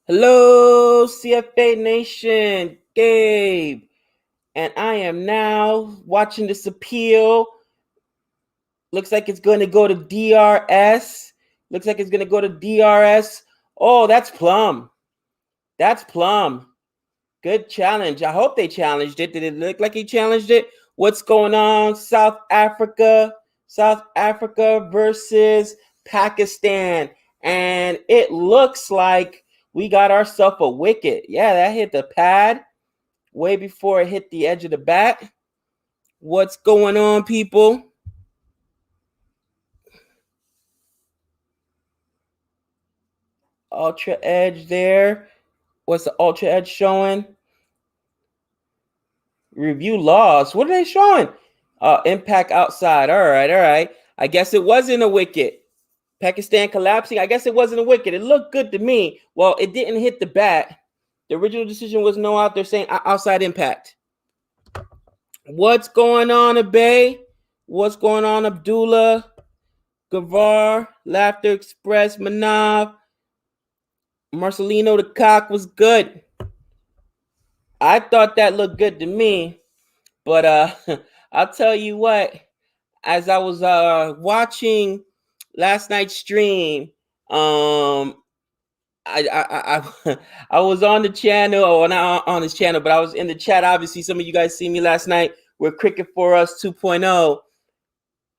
Hello, CFA Nation, Gabe, and I am now watching this appeal. Looks like it's going to go to DRS. Looks like it's going to go to DRS. Oh, that's plum. That's plum. Good challenge. I hope they challenged it. Did it look like he challenged it? What's going on? South Africa versus Pakistan. And it looks like we got ourselves a wicket. Yeah, that hit the pad way before it hit the edge of the bat. What's going on, people? Ultra edge there. What's the ultra edge showing? Review loss. What are they showing? Impact outside. All right. I guess it wasn't a wicket. Pakistan collapsing. I guess it wasn't a wicket. It looked good to me. Well, it didn't hit the bat. The original decision was no out. They're saying outside impact. What's going on, Abay? What's going on, Abdullah? Gavar, Laughter Express, Manav, Marcelino the cock was good. I thought that looked good to me. But I'll tell you what, as I was watching last night's stream, I I was on the channel, or not on this channel, but I was in the chat. Obviously, some of you guys see me last night with Cricket for Us 2.0.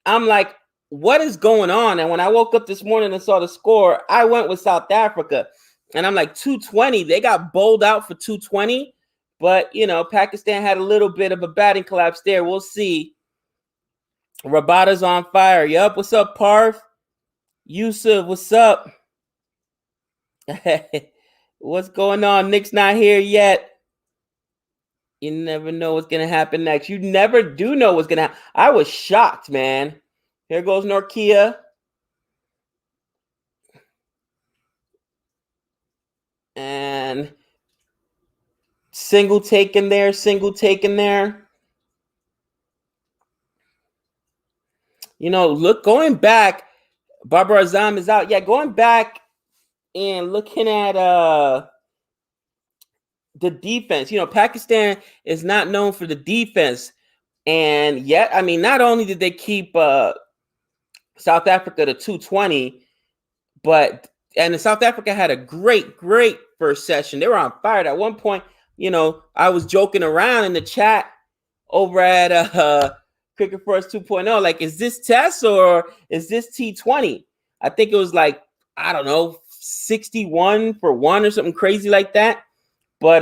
I'm like, what is going on? And when I woke up this morning and saw the score, I went with South Africa. And I'm like, 220. They got bowled out for 220. But, you know, Pakistan had a little bit of a batting collapse there. We'll see. Rabada's on fire. Yup. What's up, Parth? Yusuf, what's up? What's going on? Nick's not here yet. You never know what's going to happen next. You never do know what's going to happen. I was shocked, man. Here goes Norkia. And single taken there. You know, look, going back, Barbara Azam is out. Yeah, going back and looking at the defense. You know, Pakistan is not known for the defense. And yet, I mean, not only did they keep South Africa to 220, and South Africa had a great first session. They were on fire at one point. You know, I was joking around in the chat over at Cricket for Us 2.0. Like, is this Test or is this T20? I think it was like, I don't know, 61 for 1 or something crazy like that. But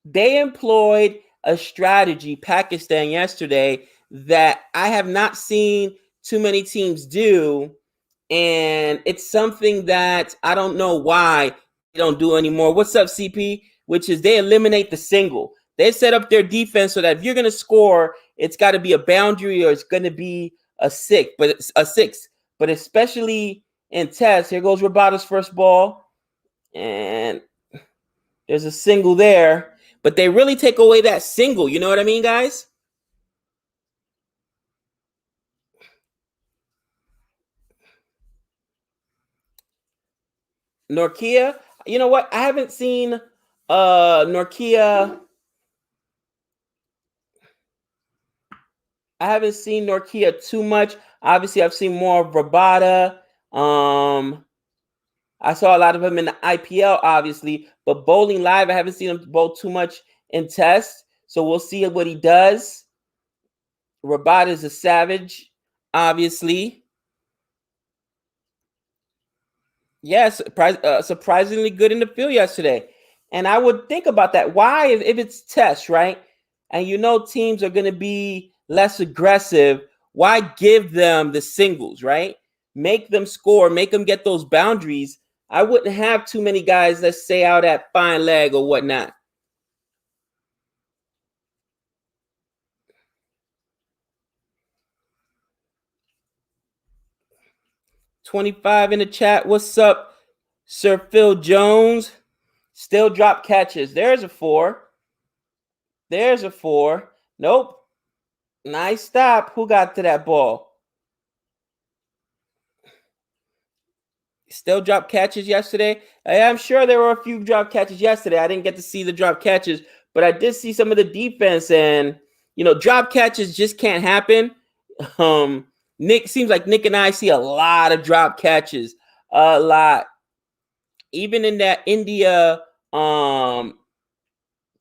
they employed a strategy, Pakistan, yesterday, that I have not seen too many teams do. And it's something that I don't know why they don't do anymore. What's up, CP? Which is they eliminate the single. They set up their defense so that if you're going to score, it's got to be a boundary or it's going to be a six. But especially in tests, here goes Rabada's first ball. And there's a single there. But they really take away that single. You know what I mean, guys? Norkia, you know what? I haven't seen Norkia. I haven't seen Norkia too much. Obviously, I've seen more of Rabada. I saw a lot of him in the IPL, obviously, but bowling live, I haven't seen him bowl too much in tests. So we'll see what he does. Rabada is a savage, obviously. Yes, surprisingly good in the field yesterday. And I would think about that. Why, if it's test, right? And you know teams are going to be less aggressive, why give them the singles, right? Make them score, make them get those boundaries. I wouldn't have too many guys, let's say, out at fine leg or whatnot. $25 in the chat. What's up, Sir Phil Jones? Still drop catches. There's a 4. There's a 4. Nope. Nice stop. Who got to that ball? Still drop catches yesterday. I'm sure there were a few drop catches yesterday. I didn't get to see the drop catches, but I did see some of the defense, and drop catches just can't happen. Nick seems like Nick and I see a lot of drop catches, a lot. Even in that India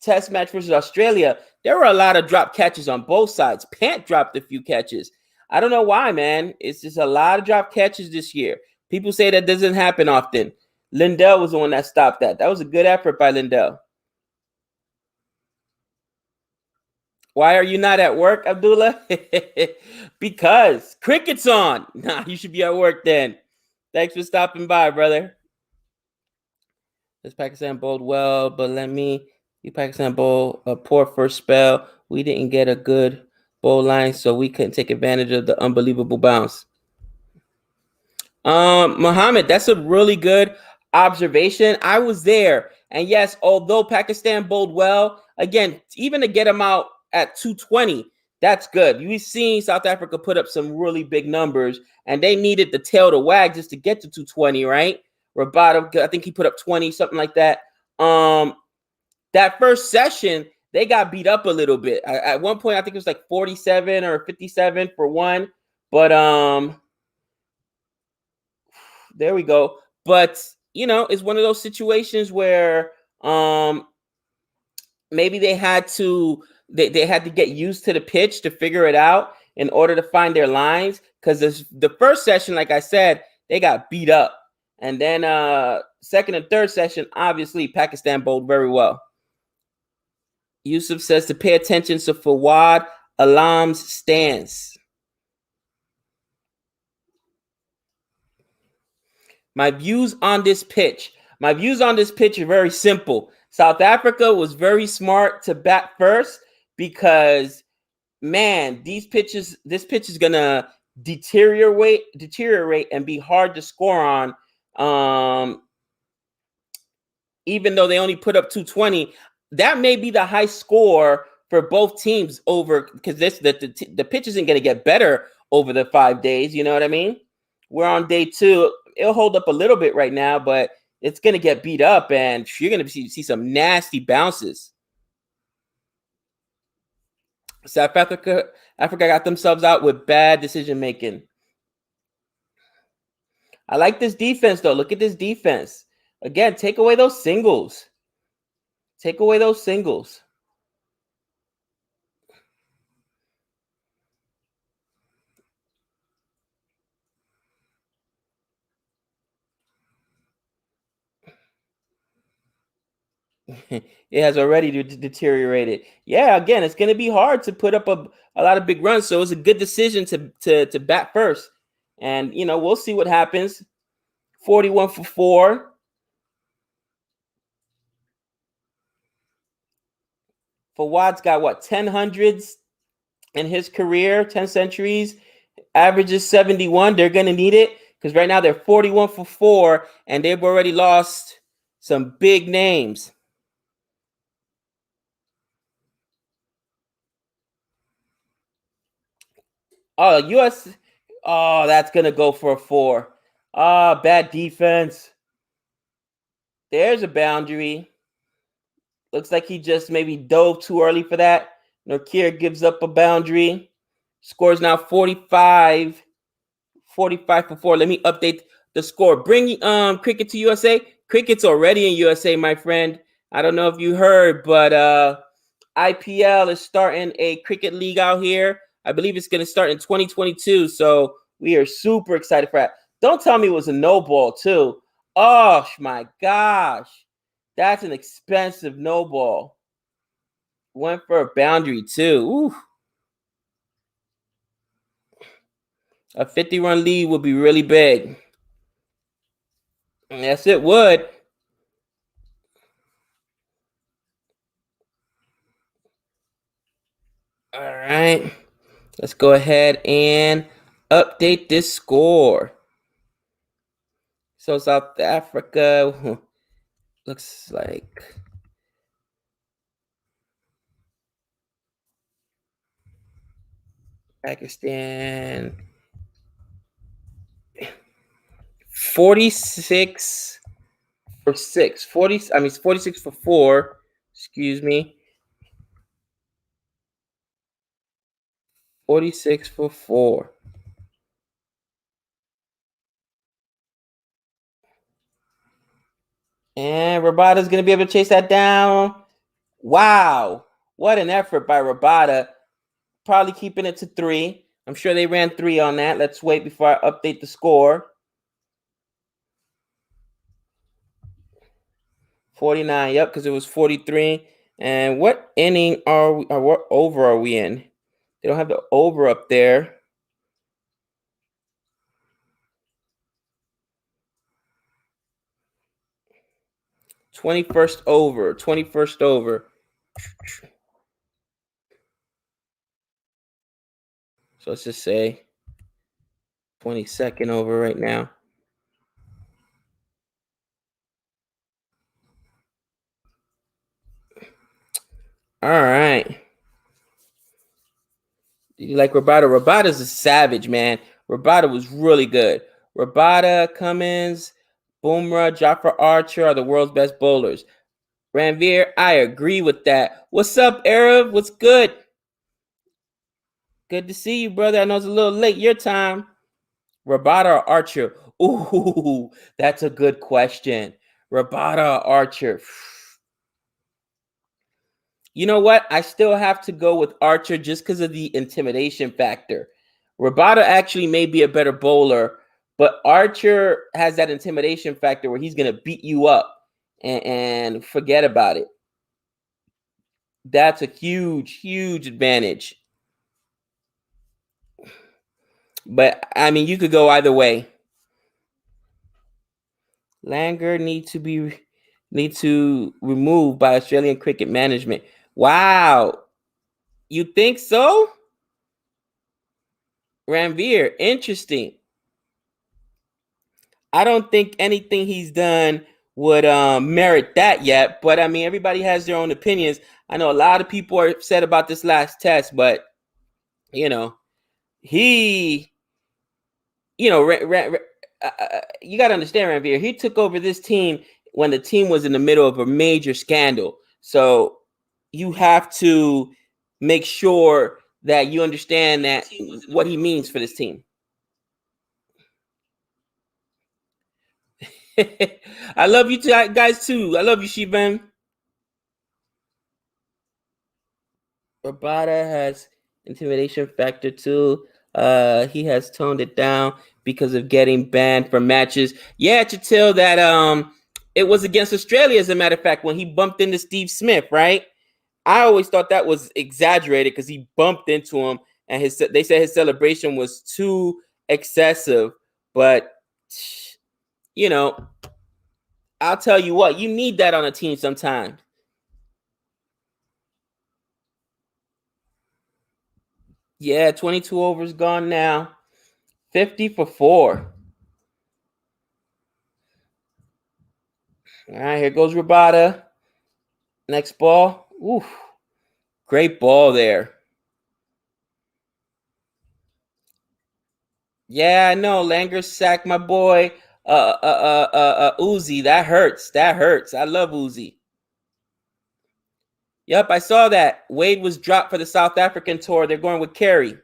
test match versus Australia, there were a lot of drop catches on both sides. Pant dropped a few catches. I don't know why, man. It's just a lot of drop catches this year. People say that doesn't happen often. Lindell was the one that stopped that. That was a good effort by Lindell. Why are you not at work, Abdullah? Because cricket's on. Nah, you should be at work then. Thanks for stopping by, brother. This Pakistan bowled well, but Pakistan bowl a poor first spell. We didn't get a good bowl line, so we couldn't take advantage of the unbelievable bounce. Muhammad, that's a really good observation. I was there, and yes, although Pakistan bowled well, again, even to get them out at 220, that's good. You've seen South Africa put up some really big numbers, and they needed the tail to wag just to get to 220, right? Roboto, I think he put up 20, something like that. That first session, they got beat up a little bit. At one point, I think it was like 47 or 57 for one. But there we go. But it's one of those situations where maybe they had to get used to the pitch to figure it out in order to find their lines. Because the first session, like I said, they got beat up. And then second and third session, obviously, Pakistan bowled very well. Yusuf says to pay attention to Fawad Alam's stance. My views on this pitch are very simple. South Africa was very smart to bat first because, man, this pitch is gonna deteriorate and be hard to score on. Even though they only put up 220, that may be the high score for both teams over, because the pitch isn't going to get better over the 5 days. You know what I mean? We're on day 2. It'll hold up a little bit right now, but it's going to get beat up, and you're going to see some nasty bounces. South Africa got themselves out with bad decision making. I like this defense, though. Look at this defense. Again, take away those singles. Take away those singles. It has already deteriorated. Yeah, again, it's going to be hard to put up a lot of big runs. So it's a good decision to bat first. And, we'll see what happens. 41 for 4. Fawad's got what, 10 hundreds in his career, 10 centuries, averages 71. They're going to need it because right now they're 41 for 4 and they've already lost some big names. Oh, US. Oh, that's going to go for a 4. Bad defense. There's a boundary. Looks like he just maybe dove too early for that. Norkir gives up a boundary. Scores now 45 for 4. Let me update the score. Bring cricket to USA. Cricket's already in USA, my friend. I don't know if you heard, but IPL is starting a cricket league out here. I believe it's going to start in 2022. So we are super excited for that. Don't tell me it was a no ball, too. Oh, my gosh. That's an expensive no ball. Went for a boundary, too. Ooh. A 50-run lead would be really big. Yes, it would. All right. Let's go ahead and update this score. So South Africa looks like Pakistan 46 for 6. 46 for 4. Excuse me. 46 for 4. And Rabada's going to be able to chase that down. Wow. What an effort by Rabada. Probably keeping it to 3. I'm sure they ran 3 on that. Let's wait before I update the score. 49. Yep, because it was 43. And what inning are we, or what over are we in? They don't have the over up there. 21st over. 21st over. So let's just say 22nd over right now. All right. You like Rabada? Rabada's a savage, man. Rabada was really good. Rabada, Cummins, Bumrah, Jafar Archer are the world's best bowlers. Ranveer, I agree with that. What's up, Arab? What's good? Good to see you, brother. I know it's a little late your time. Rabada or Archer? Ooh, that's a good question. Rabada or Archer? You know what? I still have to go with Archer just because of the intimidation factor. Rabada actually may be a better bowler, but Archer has that intimidation factor where he's going to beat you up and forget about it. That's a huge, huge advantage. But, I mean, you could go either way. Langer need to remove by Australian cricket management. Wow. You think so? Ranveer, interesting. I don't think anything he's done would merit that yet. But I mean, everybody has their own opinions. I know a lot of people are upset about this last test, but you know, he, you know, you got to understand, Ranveer. He took over this team when the team was in the middle of a major scandal. So you have to make sure that you understand that what he means for this team. I love you guys too. I love you, Shivan. Rabada has intimidation factor too. He has toned it down because of getting banned from matches. Yeah, to tell that it was against Australia, as a matter of fact, when he bumped into Steve Smith, right? I always thought that was exaggerated because he bumped into him and they said his celebration was too excessive. But you know, I'll tell you what, you need that on a team sometimes. Yeah, 22 overs gone now. 50 for 4. All right, here goes Rabada. Next ball. Ooh, great ball there. Yeah, I know. Langer sacked my boy Uzi. That hurts. That hurts. I love Uzi. Yep, I saw that. Wade was dropped for the South African tour. They're going with Carey.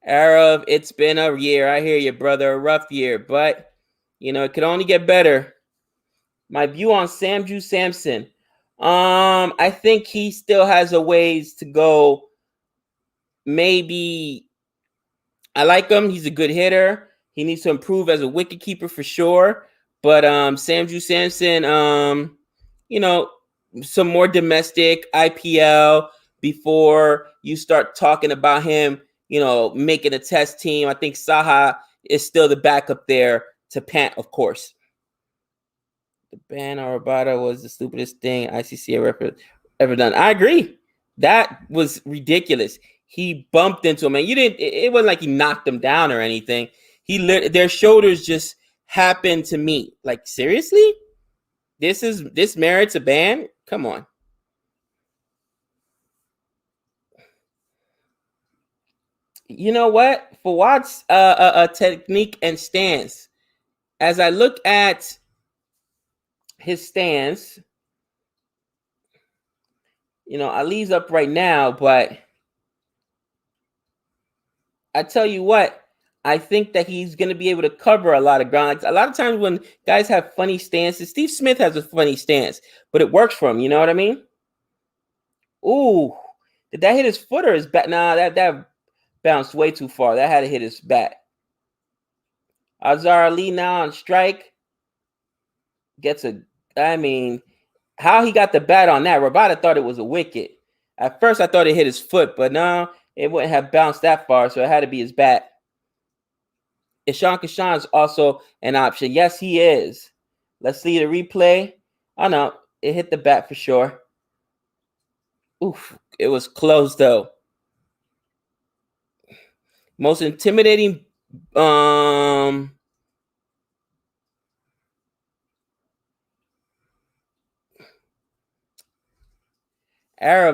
Arab, it's been a year. I hear you, brother. A rough year, but you know, it could only get better. My view on Samju Samson. I think he still has a ways to go. Maybe I like him. He's a good hitter. He needs to improve as a wicket keeper for sure. But Samju Samson, you know, some more domestic IPL before you start talking about him, you know, making a test team. I think Saha is still the backup there to Pant, of course. The ban on Rabada was the stupidest thing ICC ever done. I agree. That was ridiculous. He bumped into him, and you didn't. It wasn't like he knocked him down or anything. Their shoulders just happened to meet. Like, seriously, this merits a ban? Come on. You know what? For Watt's technique and stance, as I look at his stance, Ali's up right now, but I tell you what, I think that he's going to be able to cover a lot of ground. Like, a lot of times when guys have funny stances, Steve Smith has a funny stance, but it works for him. You know what I mean? Ooh, did that hit his foot or his bat? Nah, that bounced way too far. That had to hit his bat. Azhar Ali now on strike. Gets how he got the bat on that? Rabada thought it was a wicket. At first, I thought it hit his foot, but no, it wouldn't have bounced that far, so it had to be his bat. Ishan Kishan is also an option. Yes, he is. Let's see the replay. Oh, no, it hit the bat for sure. Oof, it was close, though. Most intimidating Arab,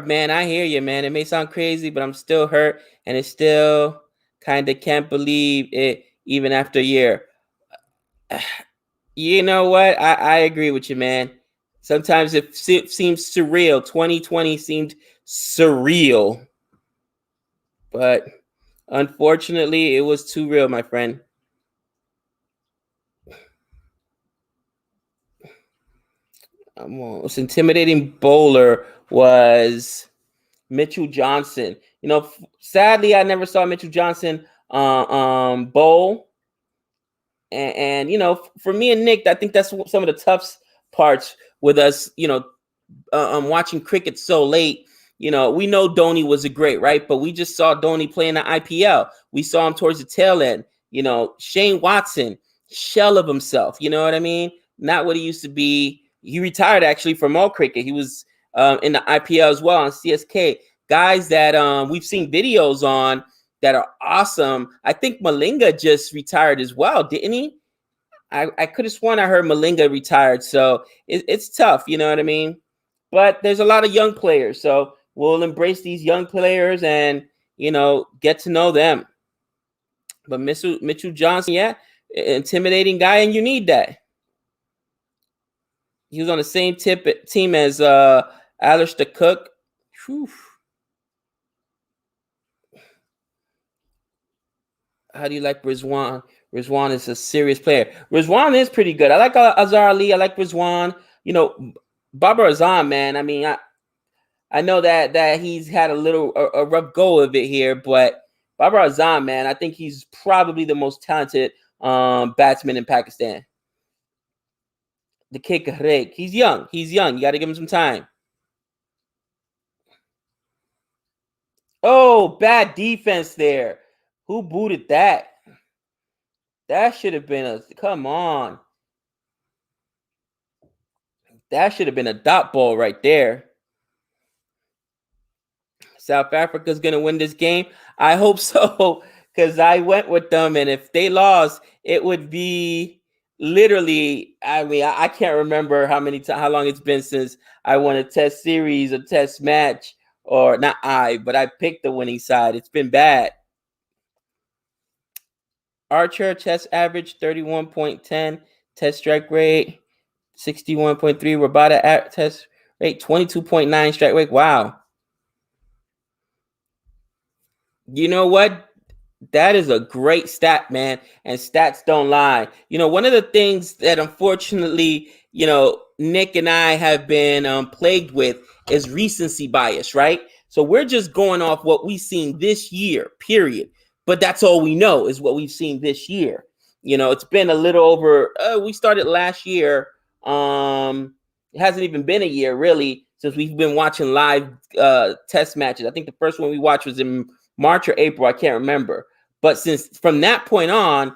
man, I hear you, man. It may sound crazy, but I'm still hurt, and it still kind of can't believe it even after a year. You know what? I agree with you, man. Sometimes it seems surreal. 2020 seemed surreal, but unfortunately, it was too real, my friend. Most intimidating bowler was Mitchell Johnson. Sadly, I never saw Mitchell Johnson bowl. And for me and Nick, I think that's some of the tough parts with us, watching cricket so late. We know Dhoni was a great, right? But we just saw Dhoni playing the IPL. We saw him towards the tail end. Shane Watson, shell of himself. You know what I mean? Not what he used to be. He retired actually from all cricket. He was in the IPL as well on CSK. Guys that we've seen videos on that are awesome. I think Malinga just retired as well, didn't he? I could have sworn I heard Malinga retired. So it's tough, you know what I mean? But there's a lot of young players. So we'll embrace these young players and, get to know them. But Mitchell Johnson, yeah, intimidating guy, and you need that. He was on the same team as Alistair Cook. Whew. How do you like Rizwan? Rizwan is a serious player. Rizwan is pretty good. I like Azhar Ali. I like Rizwan. Babar Azam, man. I mean, I know that he's had a rough go of it here, but Babar Azam, man, I think he's probably the most talented batsman in Pakistan. The kick rake. He's young. You got to give him some time. Oh, bad defense there. Who booted that? That should have been come on. That should have been a dot ball right there. South Africa's going to win this game. I hope so, because I went with them, and if they lost, it would be literally, I can't remember how long it's been since I won a test series, a test match, or not but I picked the winning side. It's been bad. Archer, test average 31.10, test strike rate 61.3, Rabada test rate 22.9, strike rate. Wow. You know what? That is a great stat, man. And stats don't lie. One of the things that unfortunately, Nick and I have been plagued with is recency bias, right? So we're just going off what we've seen this year, period. But that's all we know is what we've seen this year. It's been a little over, we started last year. It hasn't even been a year, really, since we've been watching live test matches. I think the first one we watched was in March or April, I can't remember. But since from that point on,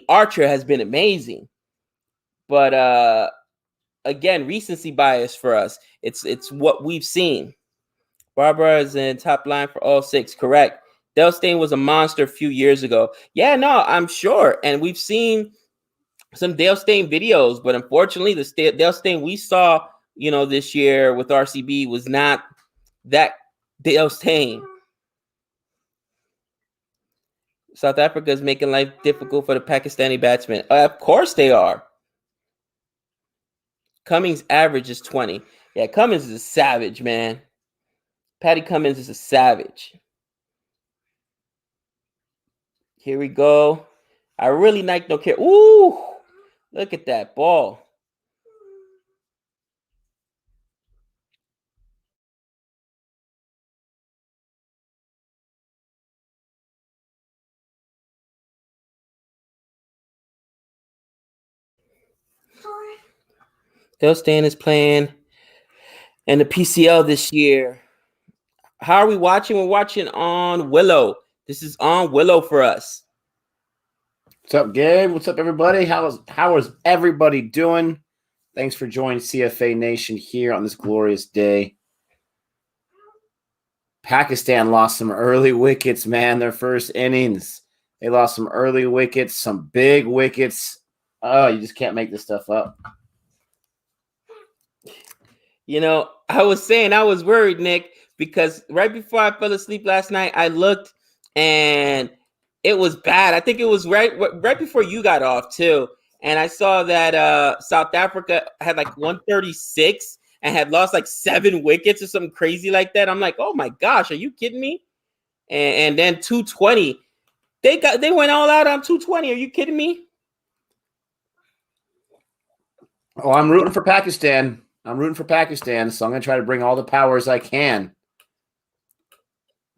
Archer has been amazing. But again, recency bias for us. It's what we've seen. Barbara is in top line for all 6, correct. Dale Steyn was a monster a few years ago. Yeah, no, I'm sure. And we've seen some Dale Steyn videos, but unfortunately, the Dale Steyn we saw, this year with RCB was not that Dale Steyn. South Africa is making life difficult for the Pakistani batsmen. Of course they are. Cummings' average is 20. Yeah, Cummings is a savage, man. Patty Cummings is a savage. Here we go. I really like no care. Ooh, look at that ball. Stan is playing in the PCL this year. How are we watching? We're watching on Willow. This is on Willow for us. What's up, Gabe? What's up, everybody? How is everybody doing? Thanks for joining CFA Nation here on this glorious day. Pakistan lost some early wickets, man. Their first innings. They lost some early wickets, some big wickets. Oh, you just can't make this stuff up. You know, I was saying I was worried, Nick, because right before I fell asleep last night, I looked and it was bad. I think it was right before you got off too. And I saw that South Africa had like 136 and had lost like 7 wickets or something crazy like that. I'm like, oh my gosh, are you kidding me? And then 220. They went all out on 220. Are you kidding me? Oh, I'm rooting for Pakistan. So I'm going to try to bring all the powers I can.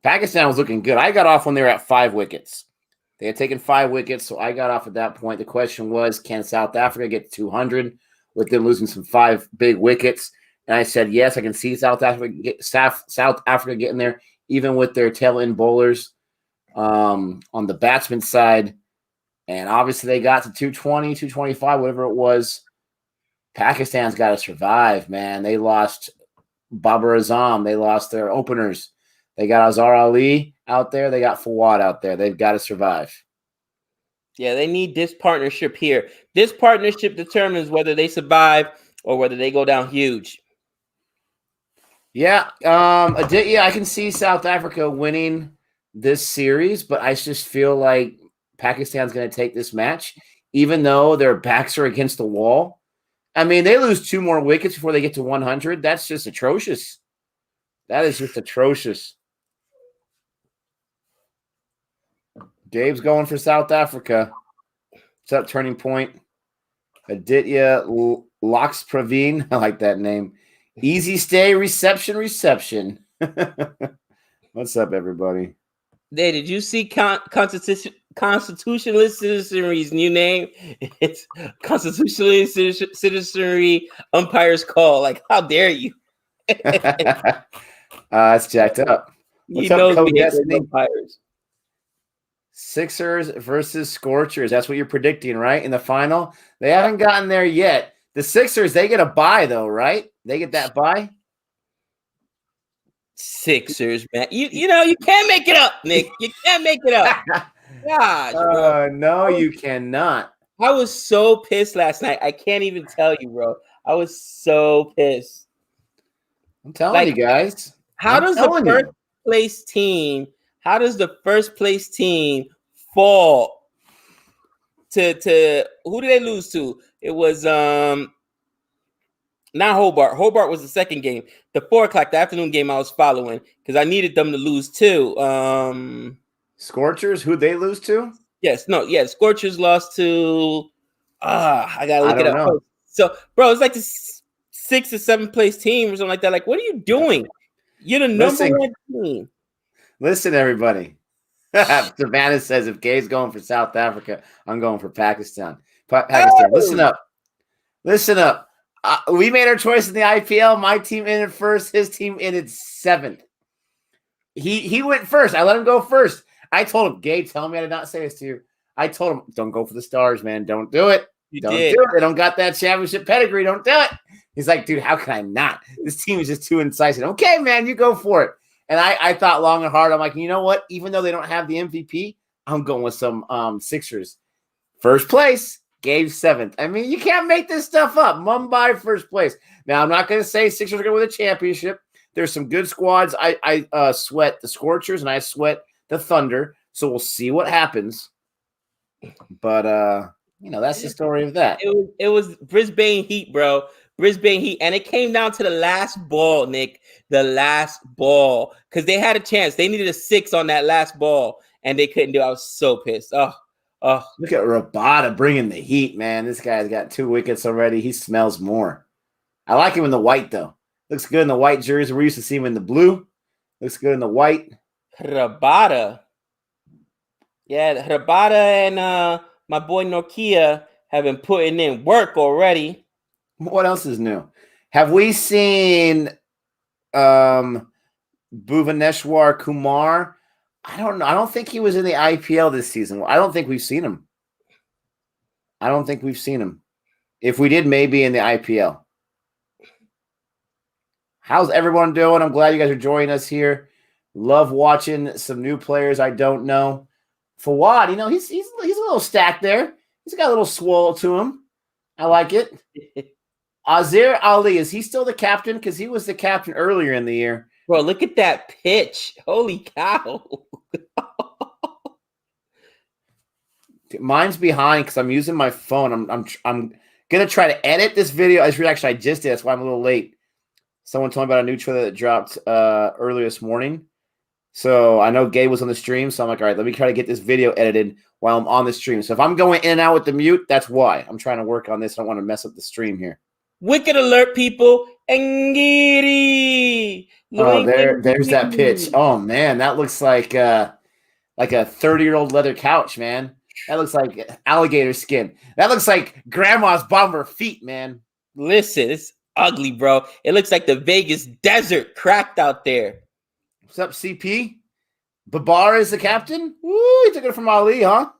Pakistan was looking good. I got off when they were at 5 wickets. They had taken 5 wickets, so I got off at that point. The question was, can South Africa get to 200 with them losing some 5 big wickets? And I said, yes, I can see South Africa getting there, even with their tail-end bowlers on the batsman side. And obviously they got to 220, 225, whatever it was. Pakistan's got to survive, man. They lost Babar Azam. They lost their openers. They got Azhar Ali out there. They got Fawad out there. They've got to survive. Yeah, they need this partnership here. This partnership determines whether they survive or whether they go down huge. Yeah, I can see South Africa winning this series, but I just feel like Pakistan's going to take this match, even though their backs are against the wall. I mean, they lose 2 more wickets before they get to 100. That's just atrocious. That is just atrocious. Gabe's going for South Africa. What's up, Turning Point? Aditya Lox Praveen. I like that name. Easy stay, reception. What's up, everybody? Hey, did you see Constitutionalist Citizenry's new name? It's Constitutionalist Citizenry Umpire's Call. Like, how dare you? It's jacked up. What's up, Code Destiny? Umpires. Sixers versus Scorchers. That's what you're predicting, right? In the final? They haven't gotten there yet. The Sixers, they get a bye, though, right? They get that bye? Sixers, man. You know, you can't make it up, Nick. You can't make it up. Gosh. No, you cannot. I was so pissed last night. I can't even tell you, bro. I was so pissed. I'm telling you guys. How does the first place team fall to who did they lose to? It was not Hobart. Hobart was the second game. The 4:00, the afternoon game I was following because I needed them to lose too. Scorchers, who'd they lose to? Scorchers lost to I gotta look it up. Know. So, bro, it's like the 6th or 7th place team or something like that. Like, what are you doing? You're the number 1 team. Listen, everybody. Savannah says if Gabe's going for South Africa, I'm going for Pakistan. Listen up. We made our choice in the IPL. My team ended first. His team ended 7th. He went first. I let him go first. I told him, Gabe, tell me I did not say this to you. I told him, don't go for the Stars, man. Don't do it. Don't do it. They don't got that championship pedigree. Don't do it. He's like, dude, how can I not? This team is just too incisive. Okay, man, you go for it. And I thought long and hard. I'm like, you know what? Even though they don't have the MVP, I'm going with some Sixers. First place, Gabe 7th. I mean, you can't make this stuff up. Mumbai first place. Now, I'm not going to say Sixers are going to win the championship. There's some good squads. I sweat the Scorchers and I sweat the Thunder. So we'll see what happens. But that's the story of that. It was Brisbane Heat, bro. Brisbane Heat, and it came down to the last ball, Nick. The last ball, because they had a chance. They needed a 6 on that last ball, and they couldn't do it. I was so pissed. Oh. Look at Rabada bringing the heat, man. This guy's got 2 wickets already. He smells more. I like him in the white, though. Looks good in the white jersey. We used to see him in the blue. Looks good in the white. Rabada. Yeah, Rabada and my boy Nokia have been putting in work already. What else is new? Have we seen Bhuvaneshwar Kumar? I don't know. I don't think he was in the IPL this season. I don't think we've seen him. If we did, maybe in the IPL. How's everyone doing? I'm glad you guys are joining us here. Love watching some new players I don't know. Fawad, he's a little stacked there. He's got a little swole to him. I like it. Azir Ali, is he still the captain? Because he was the captain earlier in the year. Bro, look at that pitch. Holy cow. Mine's behind because I'm using my phone. I'm gonna try to edit this video. I just did. That's why I'm a little late. Someone told me about a new trailer that dropped earlier this morning. So I know Gabe was on the stream, so I'm like, all right, let me try to get this video edited while I'm on the stream. So if I'm going in and out with the mute, that's why. I'm trying to work on this. I don't want to mess up the stream here. Wicked alert, people. Ngiri. Oh, there's that pitch. Oh, man, that looks like a 30-year-old leather couch, man. That looks like alligator skin. That looks like grandma's bottom of her feet, man. Listen, it's ugly, bro. It looks like the Vegas desert cracked out there. What's up, CP? Babar is the captain? Woo, he took it from Ali, huh?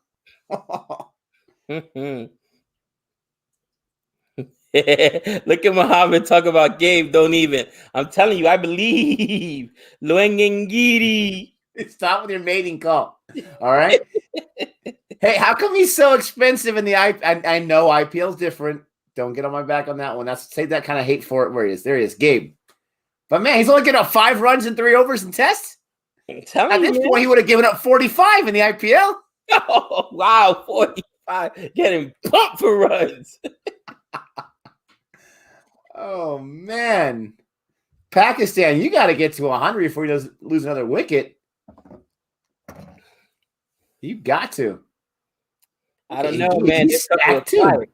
Look at Muhammad talk about Gabe. Don't even. I'm telling you, I believe. Luengengiri. Stop with your mating call. All right. Hey, how come he's so expensive in the I know IPL's different. Don't get on my back on that one. Save that kind of hate for it where he is. There he is, Gabe. But man, he's only getting up 5 runs in 3 overs in tests. At this point, he would have given up 45 in the IPL. Oh, wow, 45. Getting pumped for runs. Oh, man. Pakistan, you got to get to 100 before he doesn't lose another wicket. You've got to. I don't know, man. He's stacked too.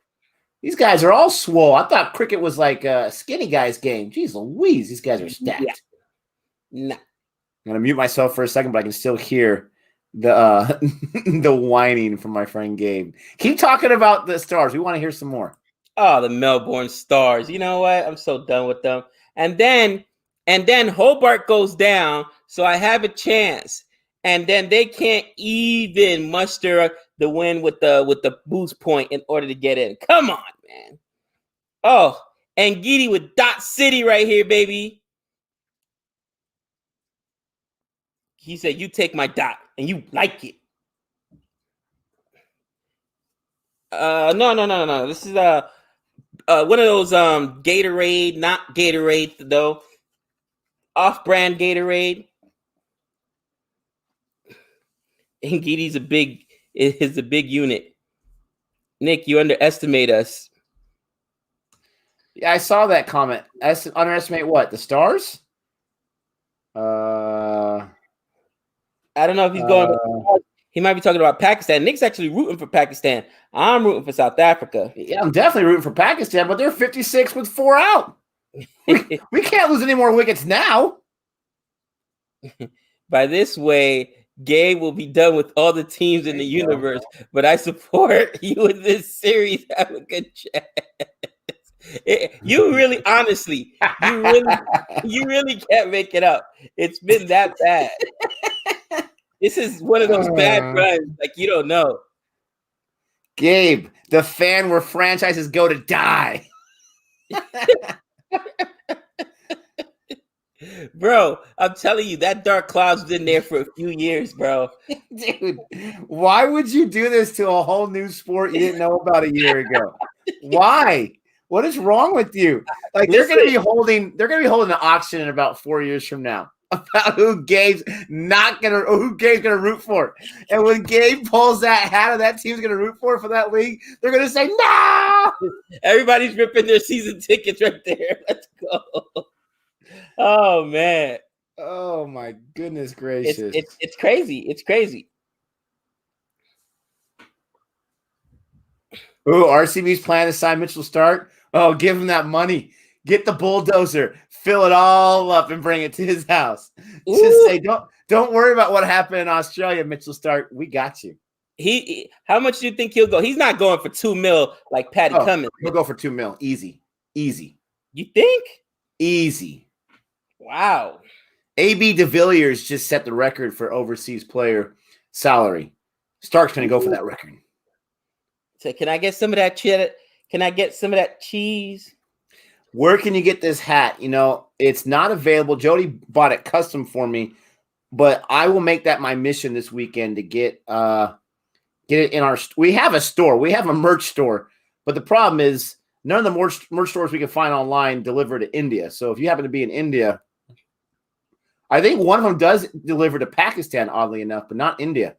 These guys are all swole. I thought cricket was like a skinny guy's game. Jeez Louise, these guys are stacked. Yeah. Nah. I'm going to mute myself for a second, but I can still hear the the whining from my friend Gabe. Keep talking about the Stars. We want to hear some more. Oh, the Melbourne Stars. You know what? I'm so done with them. And then Hobart goes down, so I have a chance. And then they can't even muster the win with the boost point in order to get in. Come on, man. Oh, and Giddy with Dot City right here, baby. He said, you take my dot, and you like it. No. This is one of those Gatorade, not Gatorade though. Off-brand Gatorade. And Giddy's a big unit. Nick, you underestimate us. Yeah, I saw that comment. Underestimate what? The Stars? I don't know if he's going. He might be talking about Pakistan. Nick's actually rooting for Pakistan. I'm rooting for South Africa. Yeah, I'm definitely rooting for Pakistan, but they're 56 with 4 out. We can't lose any more wickets now. By this way, Gabe will be done with all the teams in the universe, but I support you in this series. Have a good chance. You really, honestly, you really can't make it up. It's been that bad. This is one of those bad runs, like you don't know. Gabe, the fan where franchises go to die. Bro, I'm telling you, that dark cloud's been there for a few years, bro. Dude, why would you do this to a whole new sport you didn't know about a year ago? Why? What is wrong with you? Like they're gonna be holding an auction in about 4 years from now. about who Gabe's gonna root for. And when Gabe pulls that hat of that team's gonna root for that league, they're gonna say no. Everybody's ripping their season tickets right there. Let's go. Oh man. Oh my goodness gracious. It's crazy. It's crazy. Oh, RCB's plan to sign Mitchell Stark. Oh, give him that money. Get the bulldozer, fill it all up, and bring it to his house. Ooh. Just say, don't worry about what happened in Australia, Mitchell Stark. We got you. How much do you think he'll go? He's not going for $2 million like Patty Cummins. He'll go for $2 million. Easy. You think? Easy. Wow. AB de Villiers just set the record for overseas player salary. Stark's going to go for that record. So can I get some of that cheddar? Can I get some of that cheese? Where can you get this hat? You know, it's not available. Jody bought it custom for me, but I will make that my mission this weekend to get it in our. We have a store. We have a merch store, but the problem is none of the merch stores we can find online deliver to India. So if you happen to be in India, I think one of them does deliver to Pakistan, oddly enough, but not India.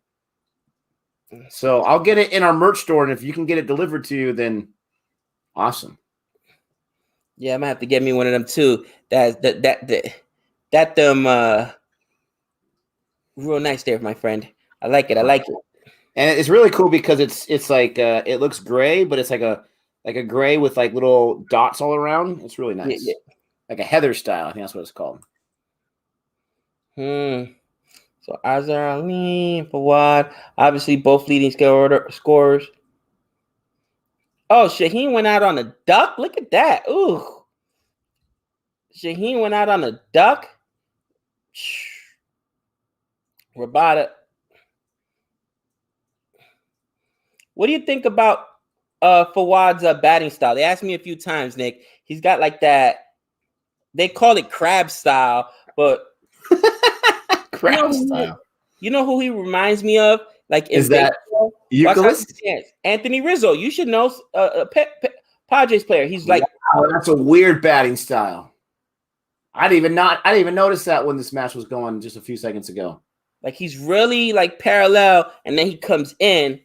So I'll get it in our merch store, and if you can get it delivered to you, then awesome. Yeah, I'm gonna have to get me one of them too. That real nice there, my friend. I like it. And it's really cool because it's like it looks gray, but it's like a gray with like little dots all around. It's really nice. Yeah. Like a heather style. I think that's what it's called. So Azhar Ali, Fawad, obviously both leading scorers. Oh, Shaheen went out on a duck. Look at that. Ooh. Shaheen went out on a duck. Rabada. What do you think about Fawad's batting style? They asked me a few times, Nick. He's got like that. They call it crab style, but crab style. You know who he reminds me of? Like is that Euclid? Anthony Rizzo. You should know Padres player. He's like, wow, that's a weird batting style. I didn't even notice that when this match was going just a few seconds ago. Like he's really like parallel, and then he comes in.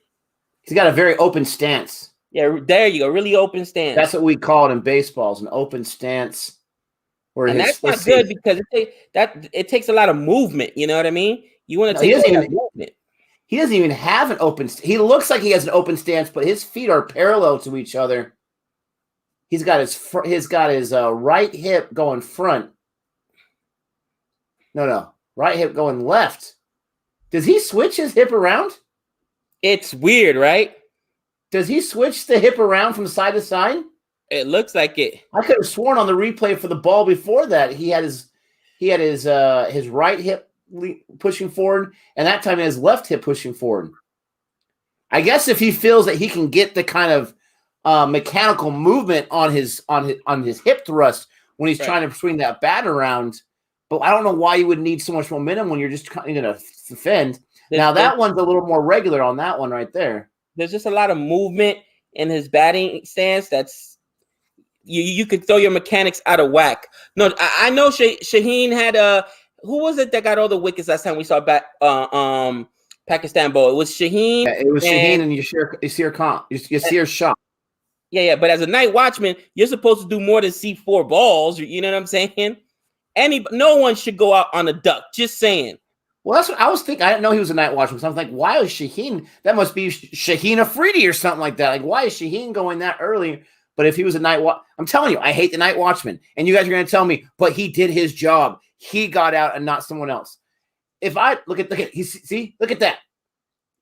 He's got a very open stance. Yeah, there you go. Really open stance. That's what we call it in baseball, an open stance. And that's not good because it takes a lot of movement. You know what I mean? You want to take a lot of movement. He doesn't even have an open. He looks like he has an open stance, but his feet are parallel to each other. He's got his right hip going front. No, right hip going left. Does he switch his hip around? It's weird, right? Does he switch the hip around from side to side? It looks like it. I could have sworn on the replay for the ball before that he had his right hip pushing forward, and that time his left hip pushing forward. I guess if he feels that he can get the kind of mechanical movement on his hip thrust when he's trying to swing that bat around, but I don't know why you would need so much momentum when you're just going to defend. Now that one's a little more regular on that one right there. There's just a lot of movement in his batting stance. That's you could throw your mechanics out of whack. No, I know Shaheen had who was it that got all the wickets last time we saw Pakistan Bowl? It was Shaheen. Yeah, it was Shaheen and Yasir Shah. Yeah. But as a night watchman, you're supposed to do more than see 4 balls. You know what I'm saying? No one should go out on a duck. Just saying. Well, that's what I was thinking. I didn't know he was a night watchman. So I was like, why is Shaheen? That must be Shaheen Afridi or something like that. Like, why is Shaheen going that early? But if he was a night watch, I'm telling you, I hate the night watchman. And you guys are going to tell me, but he did his job. He got out and not someone else. If I look at that.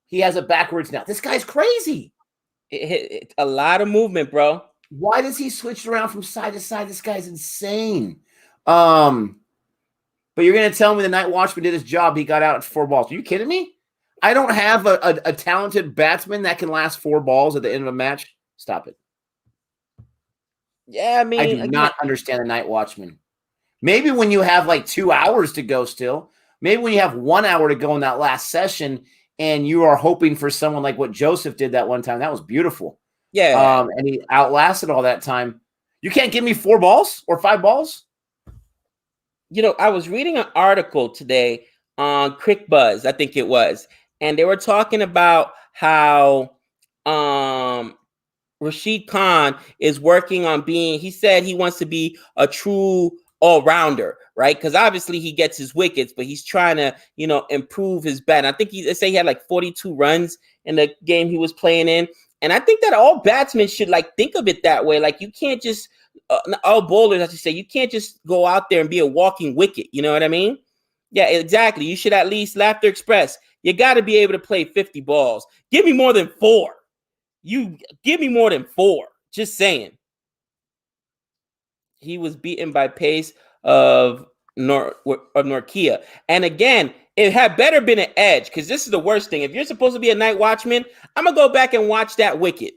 He has it backwards now. This guy's crazy. It's a lot of movement, bro. Why does he switch around from side to side? This guy's insane. But you're going to tell me the night watchman did his job. He got out at 4 balls. Are you kidding me? I don't have a talented batsman that can last 4 balls at the end of a match. Stop it. Yeah, I mean, I do not understand the night watchman. Maybe when you have like 2 hours to go still. Maybe when you have 1 hour to go in that last session and you are hoping for someone like what Joseph did that one time. That was beautiful. Yeah. And he outlasted all that time. You can't give me 4 balls or 5 balls? I was reading an article today on Quick Buzz, I think it was, and they were talking about how Rashid Khan is working on being, he said he wants to be a true all-rounder, right? Because obviously he gets his wickets, but he's trying to, improve his bat. I think they say he had like 42 runs in the game he was playing in. And I think that all batsmen should think of it that way. Like you can't just, all bowlers, I should say, you can't just go out there and be a walking wicket. You know what I mean? Yeah, exactly. You should at least, Laughter Express, you got to be able to play 50 balls. Give me more than 4. You give me more than 4. Just saying. He was beaten by pace of Norkia. And again, it had better been an edge, because this is the worst thing. If you're supposed to be a night watchman, I'm going to go back and watch that wicket.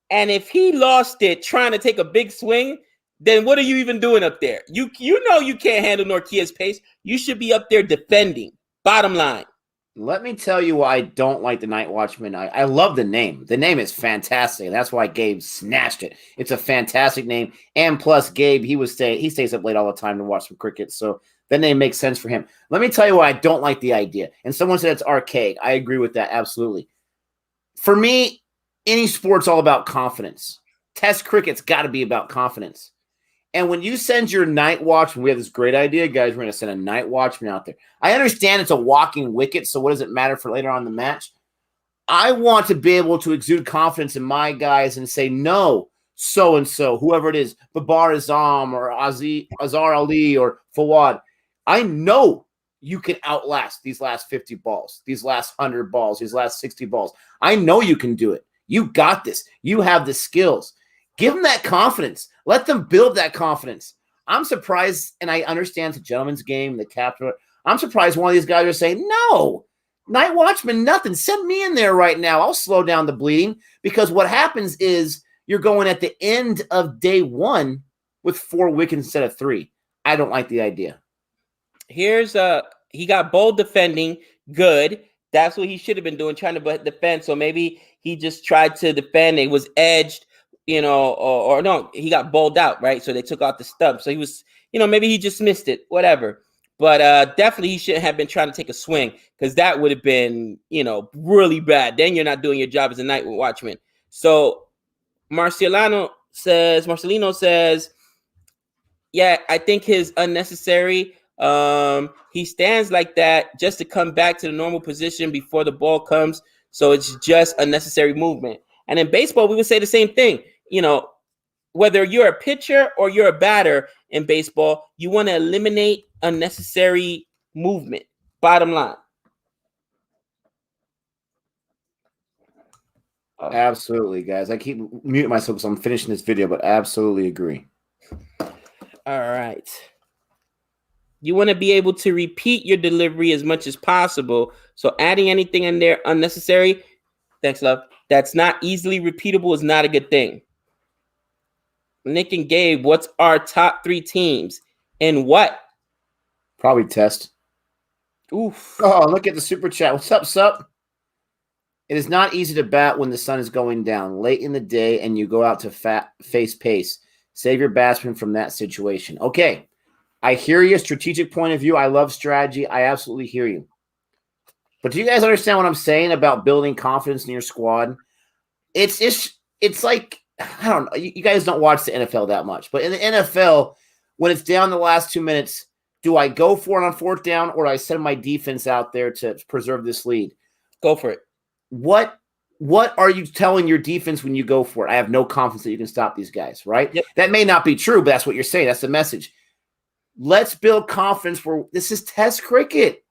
And if he lost it trying to take a big swing, then what are you even doing up there? You know you can't handle Norkia's pace. You should be up there defending. Bottom line. Let me tell you why I don't like the Night Watchman. I love the name. The name is fantastic. And that's why Gabe snatched it. It's a fantastic name. And plus, Gabe, he stays up late all the time to watch some cricket. So the name makes sense for him. Let me tell you why I don't like the idea. And someone said it's archaic. I agree with that. Absolutely. For me, any sport's all about confidence. Test cricket's got to be about confidence. And when you send your night watchman, we have this great idea, guys. We're going to send a night watchman out there. I understand it's a walking wicket, so what does it matter for later on in the match? I want to be able to exude confidence in my guys and say, no, so-and-so, whoever it is, Babar Azam or Azhar Ali or Fawad, I know you can outlast these last 50 balls, these last 100 balls, these last 60 balls. I know you can do it. You got this. You have the skills. Give them that confidence. Let them build that confidence. I'm surprised, and I understand it's a gentleman's game, the captain. I'm surprised one of these guys are saying, no, night watchman, nothing. Send me in there right now. I'll slow down the bleeding, because what happens is you're going at the end of day 1 with 4 wickets instead of 3. I don't like the idea. He got bold defending. Good. That's what he should have been doing, trying to defend. So maybe he just tried to defend. It was edged. Or no, he got bowled out, right? So they took out the stump. So he was, maybe he just missed it, whatever. But definitely he shouldn't have been trying to take a swing, because that would have been, really bad. Then you're not doing your job as a night watchman. So Marcelino says, yeah, I think his unnecessary. He stands like that just to come back to the normal position before the ball comes. So it's just unnecessary movement. And in baseball, we would say the same thing. Whether you're a pitcher or you're a batter in baseball, you want to eliminate unnecessary movement. Bottom line. Absolutely, guys. I keep muting myself because I'm finishing this video, but absolutely agree. All right. You want to be able to repeat your delivery as much as possible. So adding anything in there unnecessary, thanks, love, that's not easily repeatable is not a good thing. Nick and Gabe, what's our top 3 teams? And what? Probably Test. Oof. Oh, look at the super chat. What's up, sup? It is not easy to bat when the sun is going down late in the day and you go out to face pace. Save your batsman from that situation. Okay. I hear you. Strategic point of view. I love strategy. I absolutely hear you. But do you guys understand what I'm saying about building confidence in your squad? It's like, I don't know. You guys don't watch the NFL that much. But in the NFL, when it's down the last 2 minutes, do I go for it on 4th down, or do I send my defense out there to preserve this lead? Go for it. What are you telling your defense when you go for it? I have no confidence that you can stop these guys, right? Yep. That may not be true, but that's what you're saying. That's the message. Let's build confidence where this is Test cricket.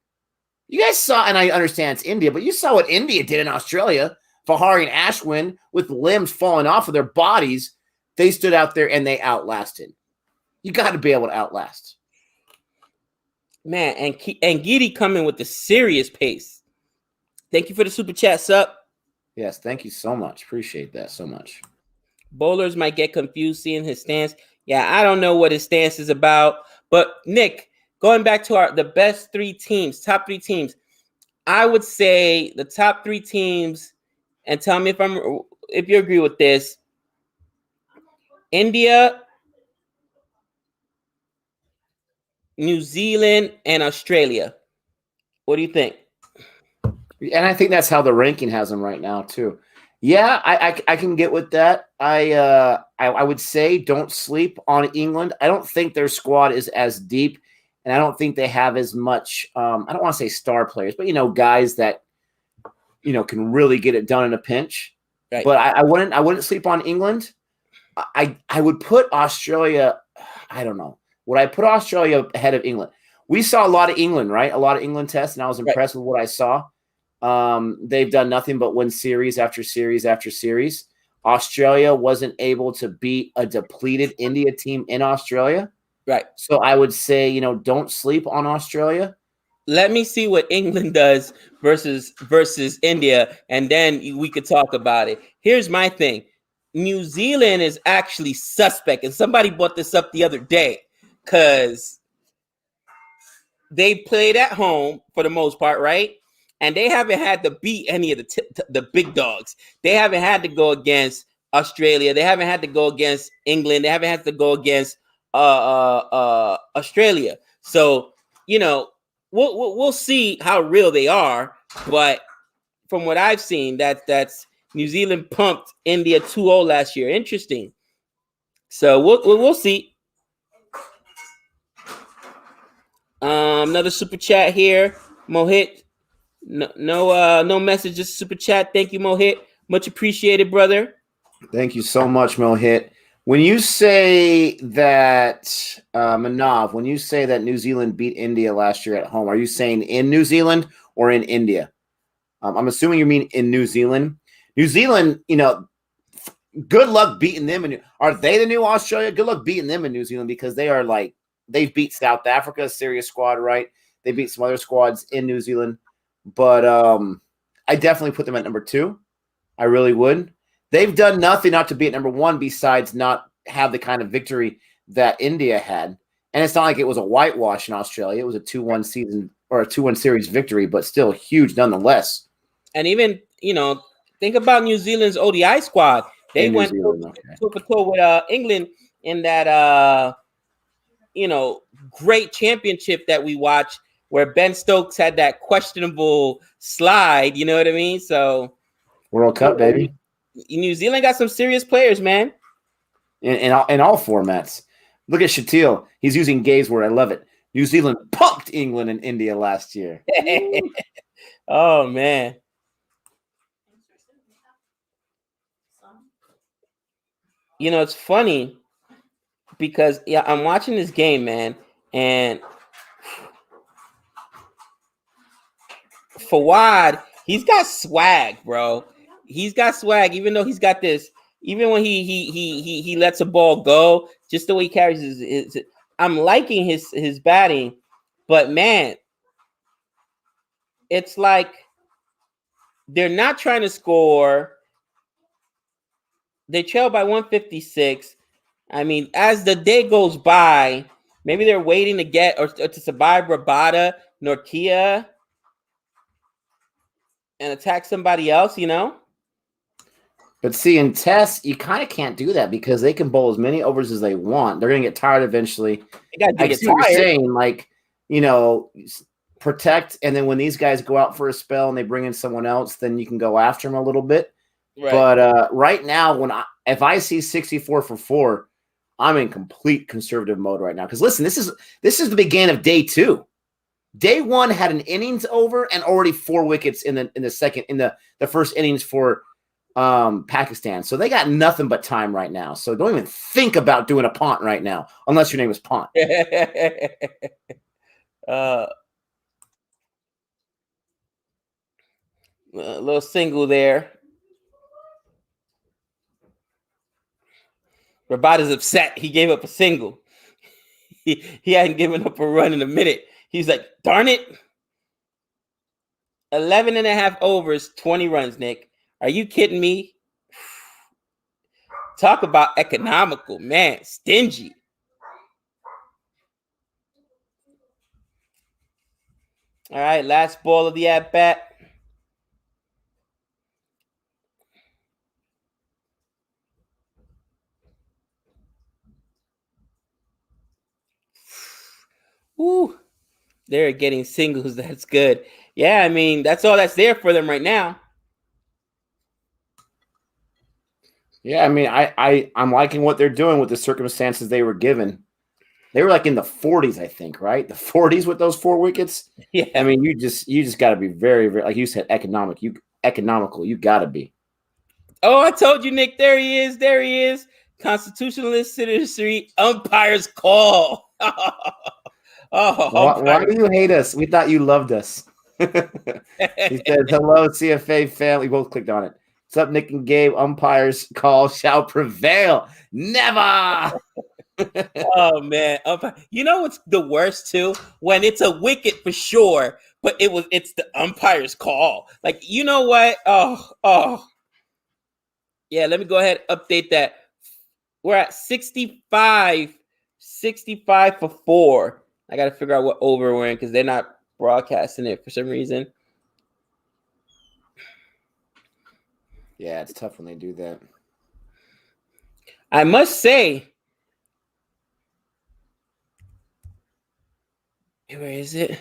You guys saw, and I understand it's India, but you saw what India did in Australia. Vihari and Ashwin, with limbs falling off of their bodies, they stood out there and they outlasted. You got to be able to outlast. Man, and Giddy coming with the serious pace. Thank you for the super chat, sup. Yes, thank you so much. Appreciate that so much. Bowlers might get confused seeing his stance. Yeah, I don't know what his stance is about. But Nick, going back to the best 3 teams, top 3 teams, I would say the top 3 teams, and tell me if you agree with this. India, New Zealand, and Australia. What do you think? And I think that's how the ranking has them right now too. Yeah, I can get with that. I would say don't sleep on England. I don't think their squad is as deep, and I don't think they have as much. I don't want to say star players, but guys that can really get it done in a pinch. Right. But I wouldn't sleep on England. I would put Australia. I don't know. Would I put Australia ahead of England? We saw a lot of England, right? A lot of England tests, and I was impressed with what I saw. They've done nothing but win series after series after series. Australia wasn't able to beat a depleted India team in Australia. Right. So I would say, don't sleep on Australia. Let me see what England does versus India, and then we could talk about it. Here's my thing. New Zealand is actually suspect, and somebody brought this up the other day because they played at home for the most part, right? And they haven't had to beat any of the big dogs. They haven't had to go against Australia. They haven't had to go against England. They haven't had to go against Australia. So we'll see how real they are. But from what I've seen, that's New Zealand pumped India 2-0 last year. Interesting. So we'll see. Another super chat here, Mohit. No message, just super chat. Thank you, Mohit. Much appreciated, brother. Thank you so much, Mohit. When you say that, Manav, when you say that New Zealand beat India last year at home, are you saying in New Zealand or in India? I'm assuming you mean in New Zealand. New Zealand, good luck beating them. Are they the new Australia? Good luck beating them in New Zealand because they are they've beat South Africa, a serious squad, right? They beat some other squads in New Zealand. But I definitely put them at number 2. I really would. They've done nothing not to be at number 1 besides not have the kind of victory that India had. And it's not like it was a whitewash in Australia. It was a 2-1 season or a 2-1 series victory, but still huge nonetheless. And even, think about New Zealand's ODI squad. They went toe-to-toe with England in that, great championship that we watched where Ben Stokes had that questionable slide. You know what I mean? So World Cup, baby. New Zealand got some serious players, man. In all formats. Look at Shatil. He's using Gabe's word. I love it. New Zealand pumped England and India last year. Oh, man. It's funny because, I'm watching this game, man, and Fawad, he's got swag, bro. He's got swag, even though he's got this. Even when he lets a ball go, just the way he carries his I'm liking his batting, but man, it's like they're not trying to score. They trail by 156. I mean, as the day goes by, maybe they're waiting to get or to survive Rabada, Norkia, and attack somebody else, But see, in tests, you kind of can't do that because they can bowl as many overs as they want. They're going to get tired eventually. I see what you're saying, protect, and then when these guys go out for a spell and they bring in someone else, then you can go after them a little bit. Right. But right now, if I see 64 for 4, I'm in complete conservative mode right now. Because listen, this is the beginning of day 2. Day 1 had an innings over and already 4 wickets in the first innings for Pakistan. So they got nothing but time right now. So don't even think about doing a punt right now, unless your name is Punt. A little single there. Rabada's upset. He gave up a single. He hadn't given up a run in a minute. He's like, darn it. 11 and a half overs, 20 runs, Nick. Are you kidding me? Talk about economical, man. Stingy. All right, last ball of the at-bat. Woo. They're getting singles. That's good. Yeah, I mean, that's all that's there for them right now. Yeah, I mean, I'm liking what they're doing with the circumstances they were given. They were like in the 40s, I think, right? The 40s with those 4 wickets. Yeah. I mean, you just got to be very, very, like you said, economical. You got to be. Oh, I told you, Nick. There he is. There he is. Constitutionalist citizenry umpire's call. Why do you hate us? We thought you loved us. He said, "Hello, CFA family." We both clicked on it. What's up, Nick and Gabe? Umpires call shall prevail. Never. Oh man, you know what's the worst too? When it's a wicket for sure, but it's the umpire's call. Like, you know what? Oh. Yeah, let me go ahead and update that. We're at 65 for 4. I got to figure out what over we're in because they're not broadcasting it for some reason. Yeah, it's tough when they do that. I must say, where is it?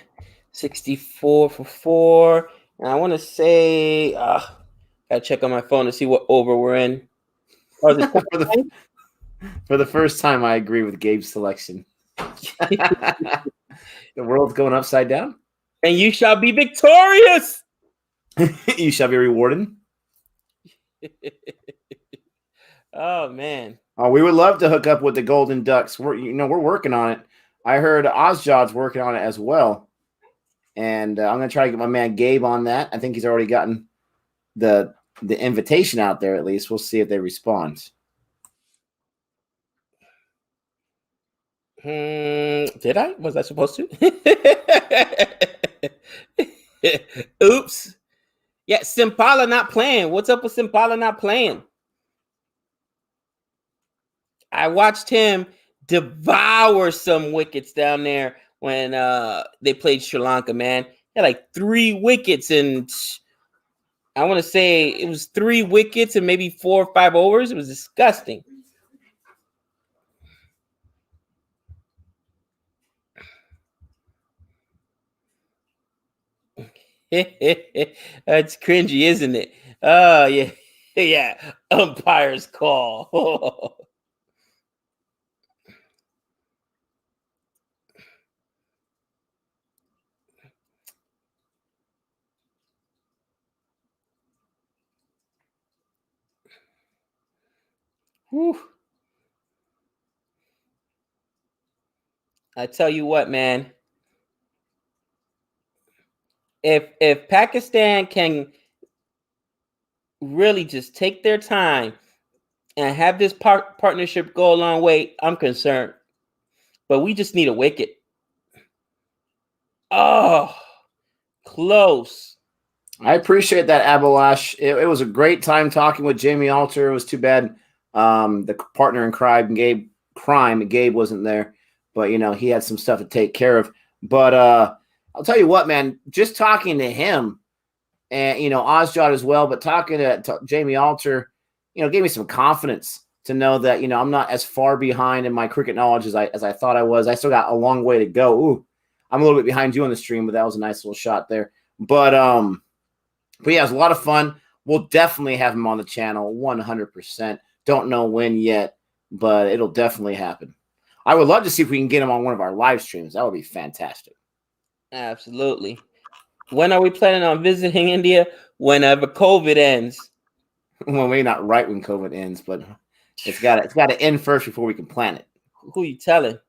64 for 4. And I want to say, gotta check on my phone to see what over we're in. For the first time, I agree with Gabe's selection. The world's going upside down. And you shall be victorious. You shall be rewarded. Oh man. Oh, we would love to hook up with the Golden Ducks. We're working on it. I heard Ozjod's working on it as well, and I'm gonna try to get my man Gabe on that. I think he's already gotten the invitation out there. At least we'll see if they respond. Did I? Was I supposed to? Oops. Yeah, Simpala not playing. What's up with Simpala not playing? I watched him devour some wickets down there when they played Sri Lanka, man. He had like 3 wickets, and I want to say it was 3 wickets and maybe 4 or 5 overs. It was disgusting. That's cringy, isn't it? Oh, yeah. Yeah. Umpire's call. Whew. I tell you what, man. If Pakistan can really just take their time and have this partnership go a long way, I'm concerned. But we just need a wicket. Oh, close. I appreciate that, Abalash. It was a great time talking with Jamie Alter. It was too bad the partner in crime, Gabe wasn't there. But, he had some stuff to take care of. But I'll tell you what, man, just talking to him and, Ozjod as well, but talking to Jamie Alter, gave me some confidence to know that, I'm not as far behind in my cricket knowledge as I thought I was. I still got a long way to go. Ooh, I'm a little bit behind you on the stream, but that was a nice little shot there. But yeah, it was a lot of fun. We'll definitely have him on the channel, 100%. Don't know when yet, but it'll definitely happen. I would love to see if we can get him on one of our live streams. That would be fantastic. Absolutely. When are we planning on visiting India? Whenever COVID ends. Well, maybe not right when COVID ends, but it's got to end first before we can plan it. Who you telling?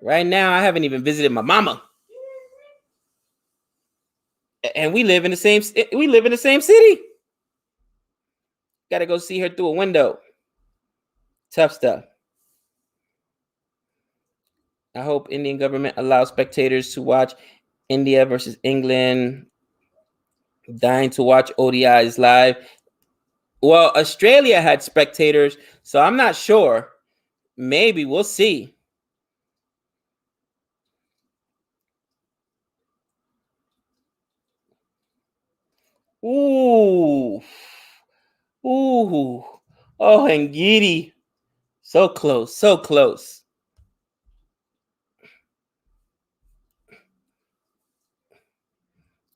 Right now, I haven't even visited my mama, and we live in the same city. Got to go see her through a window. Tough stuff. I hope Indian government allows spectators to watch India versus England. Dying to watch ODIs live. Well, Australia had spectators, so I'm not sure. Maybe we'll see. Ooh. Oh, and Giddy. So close, so close.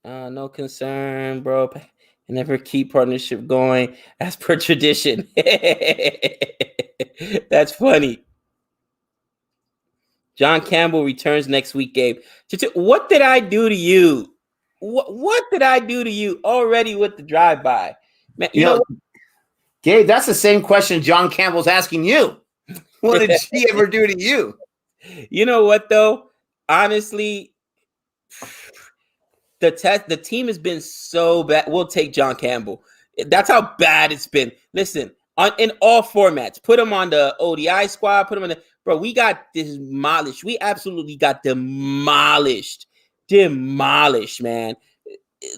No concern, bro. And never keep partnership going as per tradition. That's funny. John Campbell returns next week, Gabe. What did I do to you? What did I do to you already with the drive-by? Man, you know Gabe, that's the same question John Campbell's asking you. What did she ever do to you? You know what, though? Honestly, the team has been so bad. We'll take John Campbell. That's how bad it's been. Listen, in all formats, put him on the ODI squad, put him in the bro. We got demolished. We absolutely got demolished, man.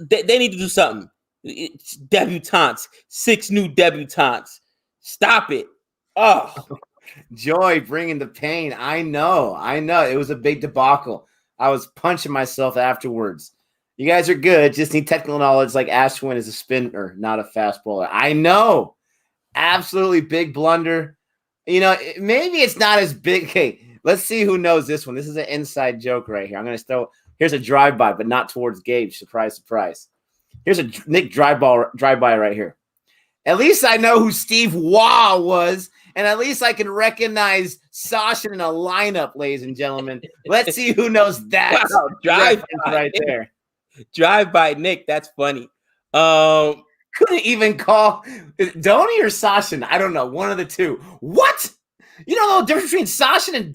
They need to do something. It's debutantes, 6 new debutantes. Stop it. Oh, Joy bringing the pain. I know. It was a big debacle. I was punching myself afterwards. You guys are good. Just need technical knowledge like Ashwin is a spinner, not a fast bowler. I know. Absolutely big blunder. You know, maybe it's not as big. Okay, let's see who knows this one. This is an inside joke right here. I'm going to throw. Here's a drive-by, but not towards Gabe. Surprise, surprise. Here's a Nick drive-by right here. At least I know who Steve Waugh was, and at least I can recognize Sasha in a lineup, ladies and gentlemen. Let's see who knows that. Wow, drive-by right there. Drive-by Nick. That's funny. Couldn't even call Dhoni or Sachin. I don't know. One of the two. What? You don't know the difference between Sachin and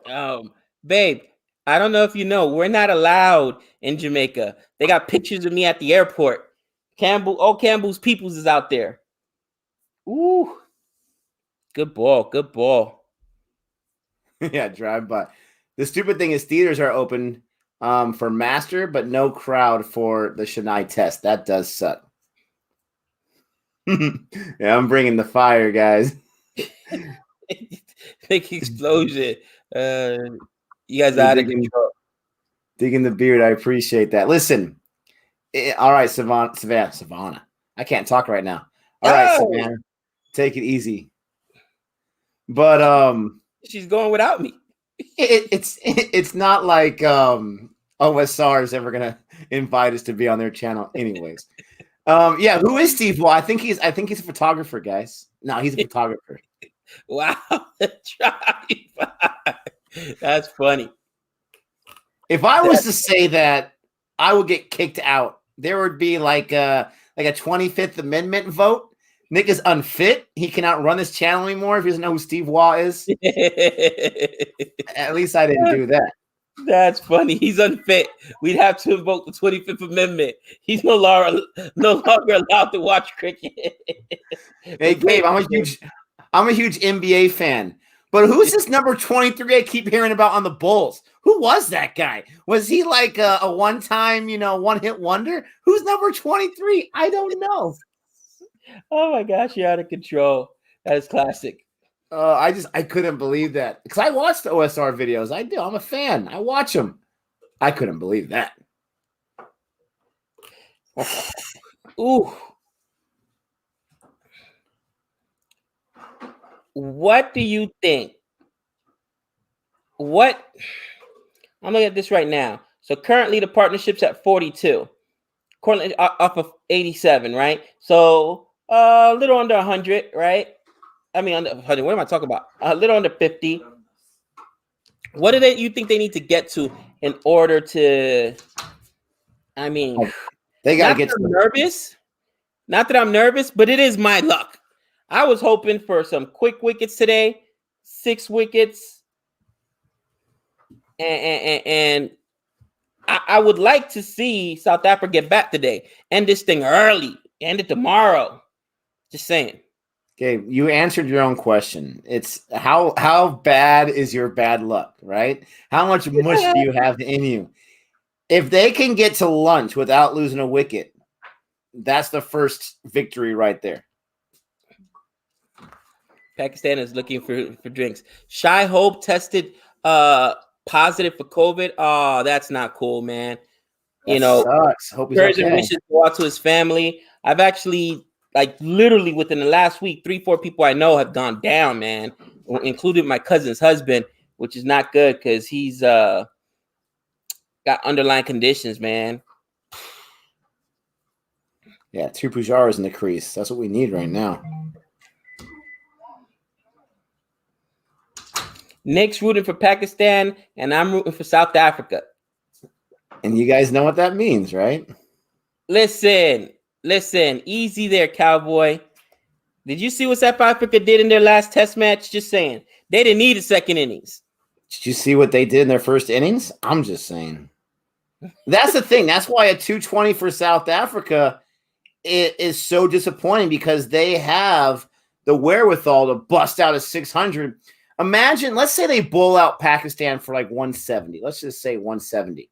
Dhoni? Babe, I don't know if you know, we're not allowed in Jamaica. They got pictures of me at the airport. Campbell's Peoples is out there. Ooh. Good ball. Yeah, drive by. The stupid thing is theaters are open for Master, but no crowd for the Chennai test. That does suck. Yeah, I'm bringing the fire, guys. Big explosion. You guys out of control. Digging the beard. I appreciate that. Listen. All right, Savannah. I can't talk right now. All right, Savannah. Take it easy. But she's going without me. It's not like OSR is ever gonna invite us to be on their channel, anyways. Yeah, who is Steve? Well, I think he's a photographer, guys. No, he's a photographer. Wow, that's funny. If I was to say that, I would get kicked out. There would be like a 25th Amendment vote. Nick is unfit. He cannot run this channel anymore if he doesn't know who Steve Waugh is. At least I didn't do that. That's funny. He's unfit. We'd have to invoke the 25th Amendment. He's no longer allowed to watch cricket. Hey, Gabe, I'm a huge NBA fan. But who's this number 23 I keep hearing about on the Bulls? Who was that guy? Was he like a one-time, one-hit wonder? Who's number 23? I don't know. Oh my gosh, you're out of control. That is classic. I couldn't believe that because I watch the OSR videos. I do. I'm a fan. I watch them. I couldn't believe that. Ooh. What do you think? I'm looking at this right now. So currently the partnership's at 42. Currently off of 87, right? So a little under 100, right? I mean, under 100. What am I talking about? A little under 50. What do you think they need to get to in order to? I mean, they gotta get nervous. Not that I'm nervous, but it is my luck. I was hoping for some quick wickets today, 6 wickets, and I would like to see South Africa get back today. End this thing early. End it tomorrow. Just saying. Okay, you answered your own question. It's how bad is your bad luck, right? How much mush do you have in you? If they can get to lunch without losing a wicket, that's the first victory right there. Pakistan is looking for drinks. Shy Hope tested positive for COVID. Oh, that's not cool, man. That sucks. Hope he's prayers okay. and wishes go out to his family. I've actually, literally within the last week, 3-4 people I know have gone down, man, including my cousin's husband, which is not good because he's got underlying conditions, man. Yeah, 2 Pujars in the crease. That's what we need right now. Nick's rooting for Pakistan, and I'm rooting for South Africa. And you guys know what that means, right? Listen, easy there, cowboy. Did you see what South Africa did in their last test match? Just saying. They didn't need a second innings. Did you see what they did in their first innings? I'm just saying. That's the thing. That's why a 220 for South Africa is so disappointing, because they have the wherewithal to bust out a 600. Imagine, let's say they bowl out Pakistan for like 170. Let's just say 170.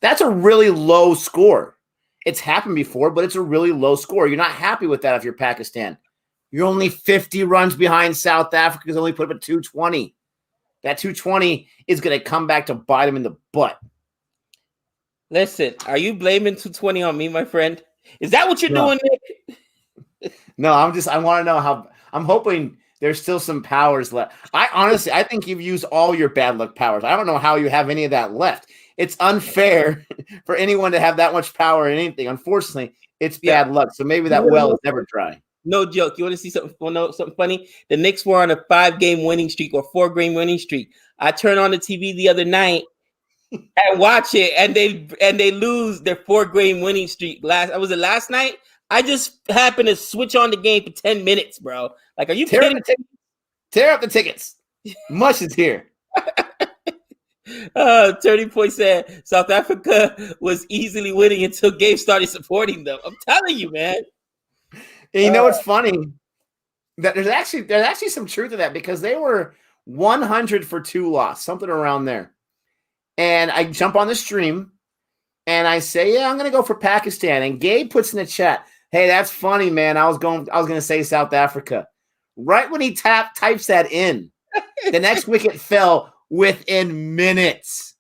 That's a really low score. It's happened before, but it's a really low score. You're not happy with that if you're Pakistan. You're only 50 runs behind South Africa, because only put up a 220. That 220 is going to come back to bite them in the butt. Listen, are you blaming 220 on me, my friend? Is that what you're doing, Nick? No, I want to know how. I'm hoping there's still some powers left. I think you've used all your bad luck powers. I don't know how you have any of that left. It's unfair for anyone to have that much power in anything. Unfortunately, it's bad luck. So maybe that well is never dry. No joke. You want to see something? Something funny? The Knicks were on a 5-game winning streak or 4-game winning streak. I turned on the TV the other night and watch it, and they lose their 4-game winning streak. Was it last night? I just happened to switch on the game for 10 minutes, bro. Like, are you kidding? Tear up the tickets. Mush is here. Turning Point said South Africa was easily winning until Gabe started supporting them. I'm telling you, man. And you know what's funny? That there's actually some truth to that, because they were 100 for 2 loss, something around there. And I jump on the stream and I say, yeah, I'm going to go for Pakistan. And Gabe puts in the chat, hey, that's funny, man. I was going to say South Africa. Right when he types that in, the next wicket fell within minutes.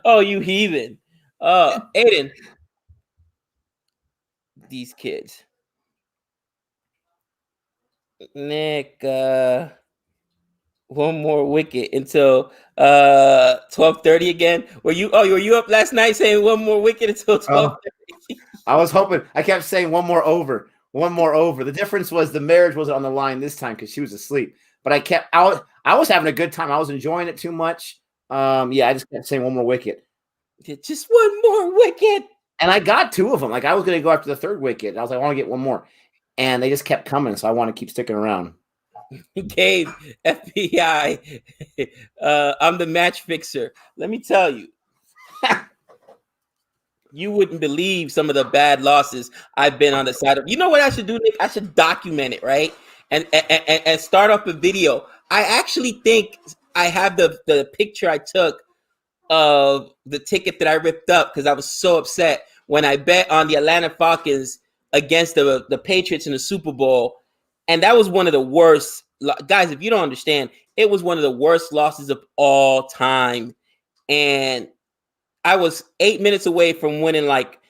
Oh, you heathen. Aiden. These kids. Nick, one more wicket until 12:30 again. Were you up last night saying one more wicket until 12:30? I was hoping. I kept saying one more over. The difference was the marriage wasn't on the line this time because she was asleep. But I was having a good time. I was enjoying it too much. I just kept saying one more wicket. Just one more wicket. And I got 2 of them. Like, I was going to go after the 3rd wicket. I was like, I want to get one more. And they just kept coming, so I want to keep sticking around. Gabe, FBI, I'm the match fixer. Let me tell you, you wouldn't believe some of the bad losses I've been on the side of. You know what I should do, Nick? I should document it, right? And start up a video. I actually think I have the picture I took of the ticket that I ripped up because I was so upset when I bet on the Atlanta Falcons against the Patriots in the Super Bowl. And that was one of the worst. Guys, if you don't understand, it was one of the worst losses of all time. And I was 8 minutes away from winning like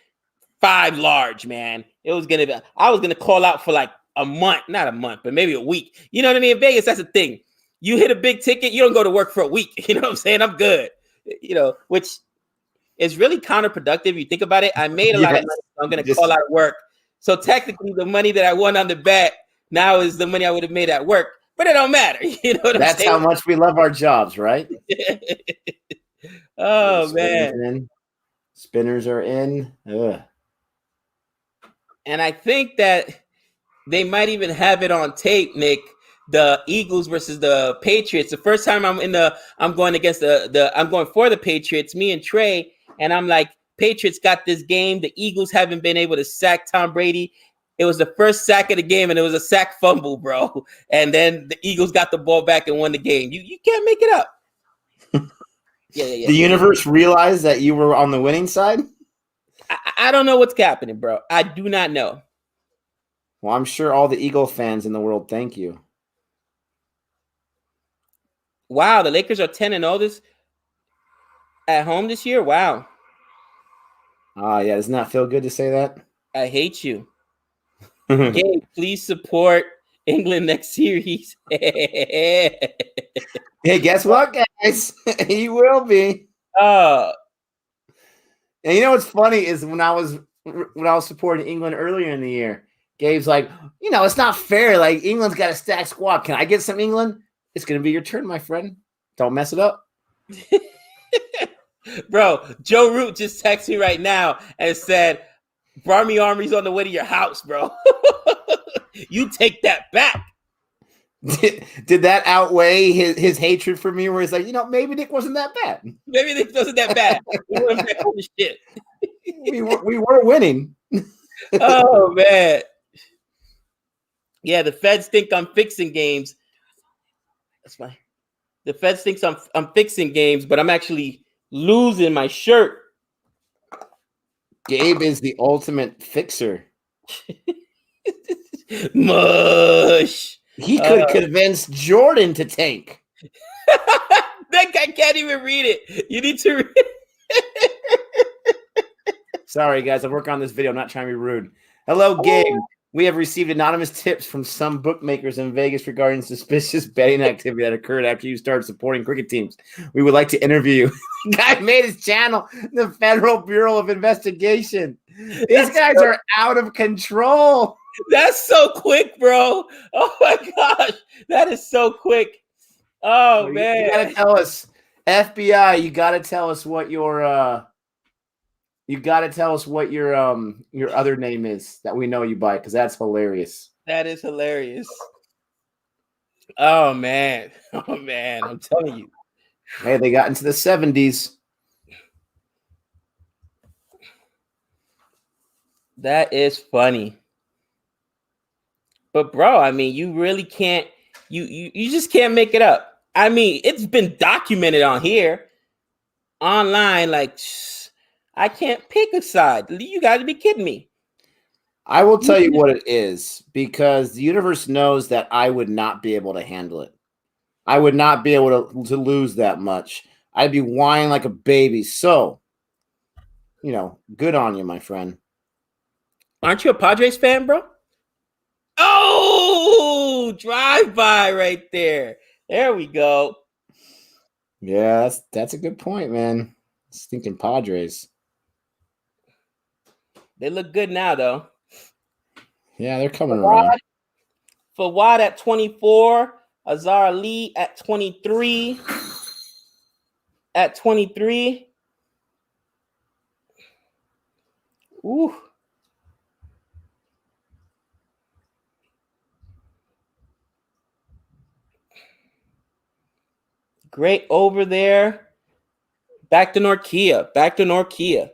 5 large, man. I was going to call out for like a month, not a month, but maybe a week. You know what I mean? In Vegas, that's the thing. You hit a big ticket, you don't go to work for a week. You know what I'm saying? I'm good. You know, which is really counterproductive. You think about it. I made a lot of money. So I'm going to call out of work. So technically, the money that I won on the bet now is the money I would have made at work. But it don't matter. You know what I'm saying? That's how much we love our jobs, right? Oh, man. Spinners are in. Ugh. And I think that they might even have it on tape, Nick. The Eagles versus the Patriots. The first time I'm going for the Patriots, me and Trey, and I'm like, Patriots got this game. The Eagles haven't been able to sack Tom Brady. It was the first sack of the game, and it was a sack fumble, bro. And then the Eagles got the ball back and won the game. You can't make it up. Yeah. The universe realized that you were on the winning side? I don't know what's happening, bro. I do not know. Well, I'm sure all the Eagle fans in the world thank you. Wow, the Lakers are 10-0 this at home this year. Wow. Yeah, doesn't that feel good to say that? I hate you. Gabe, please support England next series. Hey, guess what, guys? He will be. Uh, And you know what's funny is when I was supporting England earlier in the year, Gabe's like, it's not fair. Like England's got a stacked squad. Can I get some England? It's gonna be your turn, my friend. Don't mess it up. bro, Joe Root just texted me right now and said, Barmy Army's on the way to your house, bro. You take that back. Did that outweigh his hatred for me where he's like, maybe Nick wasn't that bad? Maybe Nick wasn't that bad. Shit. we were winning. Oh, man. Yeah, the Feds think I'm fixing games. That's fine. The Feds thinks I'm fixing games, but I'm actually losing my shirt. Gabe is the ultimate fixer. Mush. He could convince Jordan to tank. That guy can't even read it. You need to read it. Sorry, guys. I work on this video. I'm not trying to be rude. Hello, Gabe. We have received anonymous tips from some bookmakers in Vegas regarding suspicious betting activity that occurred after you started supporting cricket teams. We would like to interview you. Guy made his channel, the Federal Bureau of Investigation. These guys are out of control. That's so quick, bro. Oh my gosh. That is so quick. Oh, man. You gotta tell us, FBI, you gotta tell us what your other name is that we know you by, because that's hilarious. That is hilarious. Oh man. I'm telling you. Hey, they got into the 70s. That is funny. But bro, I mean, you really can't. You just can't make it up. I mean, it's been documented on here, online. Like, I can't pick a side. You got to be kidding me. I will tell you what it is, because the universe knows that I would not be able to handle it. I would not be able to lose that much. I'd be whining like a baby. So, good on you, my friend. Aren't you a Padres fan, bro? Oh, drive by right there. There we go. Yeah, that's a good point, man. Stinking Padres. They look good now, though. Yeah, they're coming around. Fawad at 24. Azhar Ali at 23. At 23. Ooh. Great over there. Back to Norkia.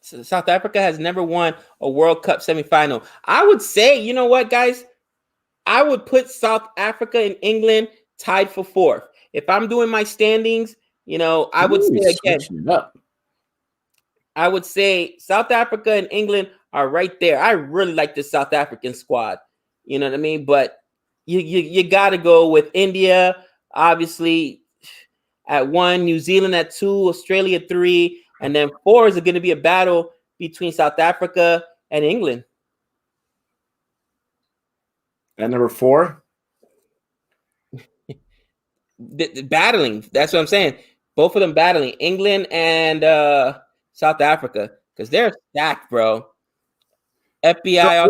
So South Africa has never won a World Cup semifinal. I would say, you know what, guys? I would put South Africa and England tied for fourth. If I'm doing my standings, I would say again. I would say South Africa and England are right there. I really like the South African squad. You know what I mean? But you got to go with India, obviously, at 1, New Zealand at 2, Australia 3, and then 4 is going to be a battle between South Africa and England. And number 4? Battling. That's what I'm saying. Both of them battling, England and South Africa, because they're stacked, bro. FBI. So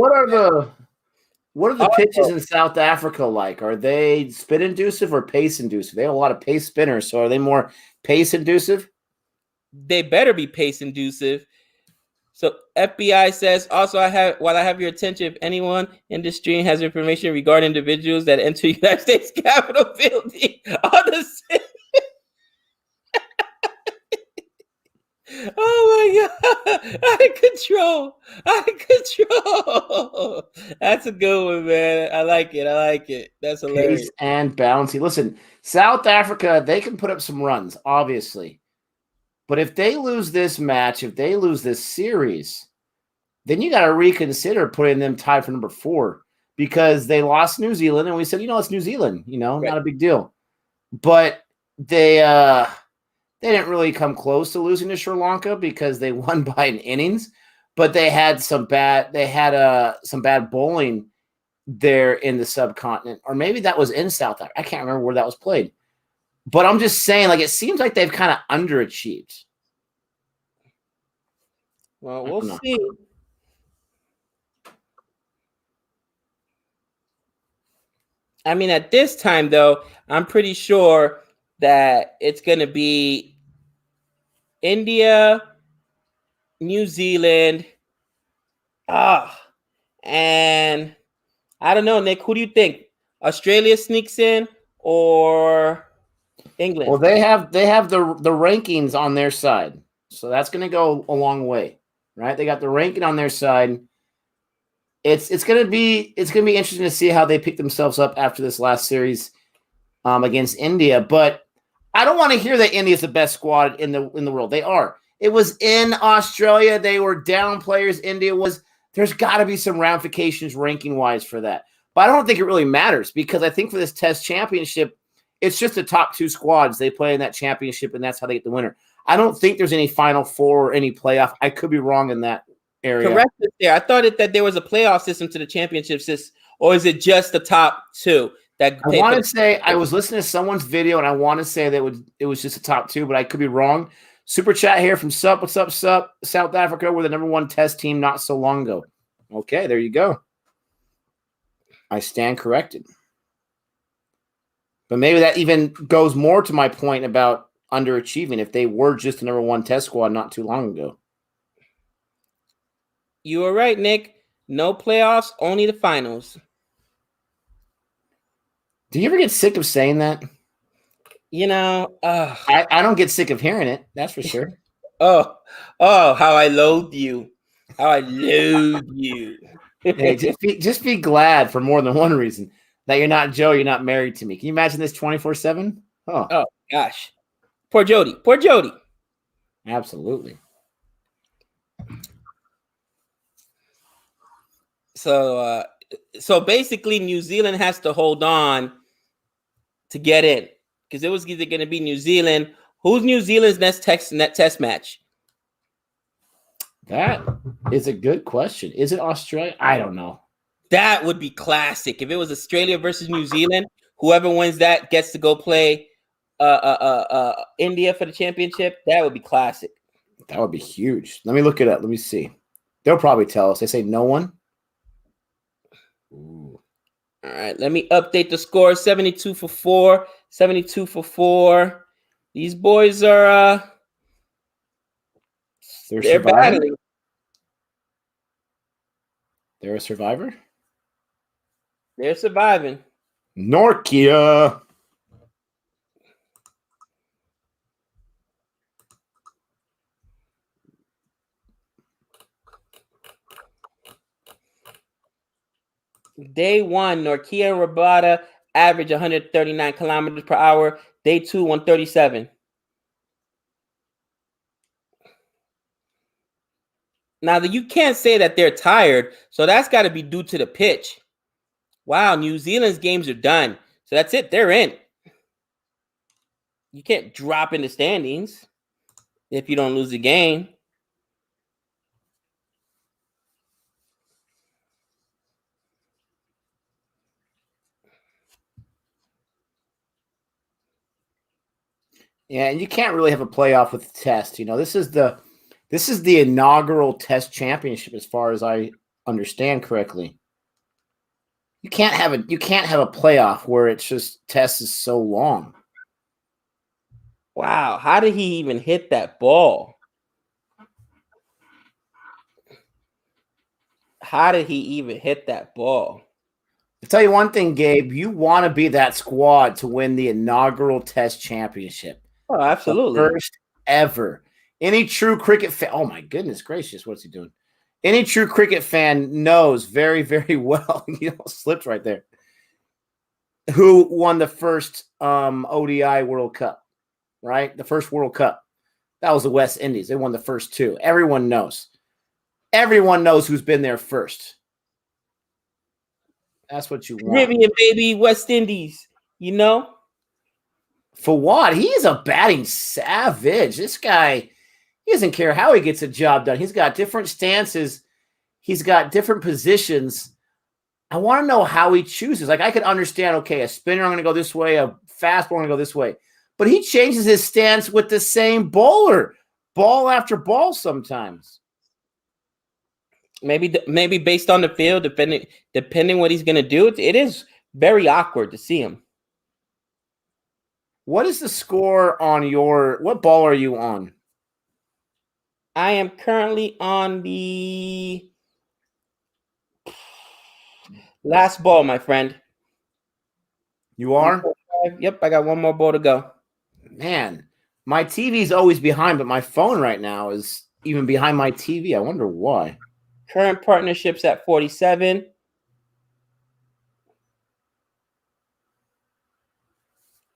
what are the pitches in South Africa like? Are they spin inducive or pace inducive? They have a lot of pace spinners, so are they more pace inducive? They better be pace inducive. So FBI says, also, while I have your attention, if anyone in the stream has information regarding individuals that enter United States Capitol building on the oh my God. Out of control. That's a good one, man. I like it. That's hilarious. Pace and bouncy. Listen, South Africa, they can put up some runs, obviously. But if they lose this match, if they lose this series, then you got to reconsider putting them tied for number 4, because they lost New Zealand, and we said, it's New Zealand, right. Not a big deal. But they didn't really come close to losing to Sri Lanka because they won by an innings, but they had some bad bowling there in the subcontinent, or maybe that was in South Africa. I can't remember where that was played. But I'm just saying, like, it seems like they've kind of underachieved. Well, we'll see. I mean, at this time, though, I'm pretty sure that it's going to be India, New Zealand, and I don't know, Nick. Who do you think? Australia sneaks in or England? Well, they have the rankings on their side, so that's going to go a long way, right? They got the ranking on their side. It's going to be interesting to see how they pick themselves up after this last series against India. But I don't want to hear that India is the best squad in the world. They are. It was in Australia. They were down players. India was. There's got to be some ramifications ranking wise for that. But I don't think it really matters because I think for this Test championship, it's just the top two squads. They play in that championship, and that's how they get the winner. I don't think there's any Final Four or any playoff. I could be wrong in that area. Correct it there. I thought that there was a playoff system to the championship system, or is it just the top two? That I want to say I was listening to someone's video, and I want to say that it was just the top two, but I could be wrong. Super chat here from Sup. What's up, Sup? South Africa were the #1 Test team not so long ago. Okay, there you go. I stand corrected. But maybe that even goes more to my point about underachieving if they were just the #1 Test squad not too long ago. You were right, Nick. No playoffs, only the finals. Do you ever get sick of saying that? You know, I don't get sick of hearing it. That's for sure. Oh, how I loathe you. How I loathe you. Hey, just be glad for more than one reason that you're not Joe, you're not married to me. Can you imagine this 24/7? Oh gosh. Poor Jody. Poor Jody. Absolutely. So basically New Zealand has to hold on to get in. Because it was either going to be New Zealand. Who's New Zealand's next test match? That is a good question. Is it Australia? I don't know. That would be classic. If it was Australia versus New Zealand, whoever wins that gets to go play India for the championship. That would be classic. That would be huge. Let me look it up. Let me see. They'll probably tell us. They say no one. Ooh. All right, let me update the score. 72 for 4. 72 for 4. These boys are they're battling. They're a survivor? They're surviving. Norkia. Day 1, Norkia Rabada average 139 kilometers per hour. Day 2, 137. Now, you can't say that they're tired, so that's got to be due to the pitch. Wow, New Zealand's games are done. So that's it. They're in. You can't drop in the standings if you don't lose the game. Yeah, and you can't really have a playoff with the Test. You know, this is the inaugural Test championship, as far as I understand correctly. You can't have a playoff where it's just Test is so long. Wow, how did he even hit that ball? How did he even hit that ball? I'll tell you one thing, Gabe. You want to be that squad to win the inaugural Test championship. Oh, absolutely. The first ever. Any true cricket fan, oh my goodness gracious, what's he doing? Any true cricket fan knows very, very well, slipped right there, who won the first ODI World Cup, right? The first World Cup. That was the West Indies. They won the first two. Everyone knows. Everyone knows who's been there first. That's what you want. Caribbean, baby, West Indies, For what? He's a batting savage. This guy, he doesn't care how he gets a job done. He's got different stances. He's got different positions. I want to know how he chooses. Like, I could understand, okay, a spinner, I'm going to go this way, a fastball, I'm going to go this way. but he changes his stance with the same bowler, ball after ball sometimes. Maybe based on the field, depending what he's going to do, it is very awkward to see him. What is the score on what ball are you on? I am currently on the last ball, my friend. You are? Yep, I got one more ball to go. Man, my TV's always behind, but my phone right now is even behind my TV. I wonder why. Current partnerships at 47.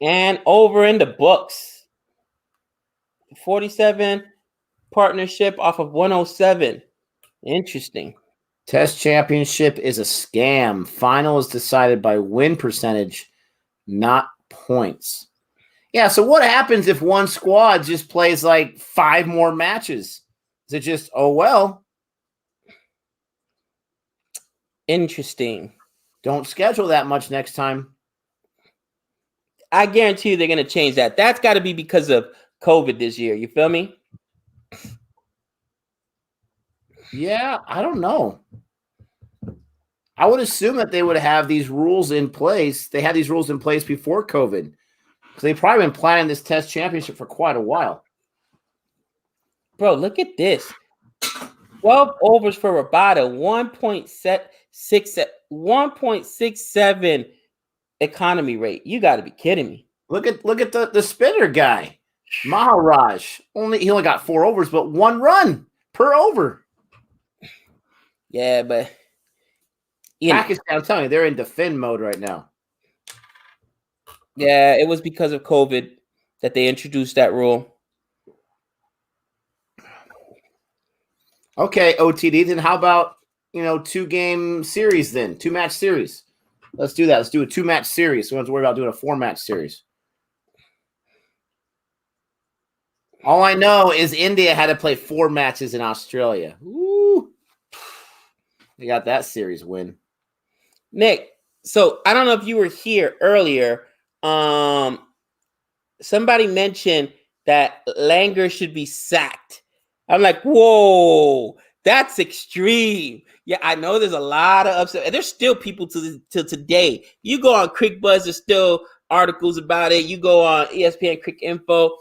And over in the books. 47 partnership off of 107. Interesting. Test championship is a scam. Final is decided by win percentage, not points. Yeah, so what happens if one squad just plays like 5 more matches? Is it just, oh, well? Interesting. Don't schedule that much next time. I guarantee you they're going to change that. That's got to be because of COVID this year. You feel me? Yeah, I don't know. I would assume that they would have these rules in place. They had these rules in place before COVID. Because they've probably been planning this test championship for quite a while. Bro, look at this. 12 overs for Rabada, 1.67 economy rate. You got to be kidding me. Look at the spinner guy, Maharaj. He only got 4 overs, but 1 run per over. Yeah, but Pakistan, I'm telling you, they're in defend mode right now. Yeah, it was because of COVID that they introduced that rule. Okay, OTD. Then how about 2-game series then? 2-match series. Let's do that. Let's do a 2-match series. So we don't have to worry about doing a 4-match series. All I know is India had to play 4 matches in Australia. Woo! They got that series win. Nick, so I don't know if you were here earlier. Somebody mentioned that Langer should be sacked. I'm like, whoa, that's extreme. Yeah, I know there's a lot of upset. And there's still people to today. You go on Crick Buzz, there's still articles about it. You go on ESPN Crick Info.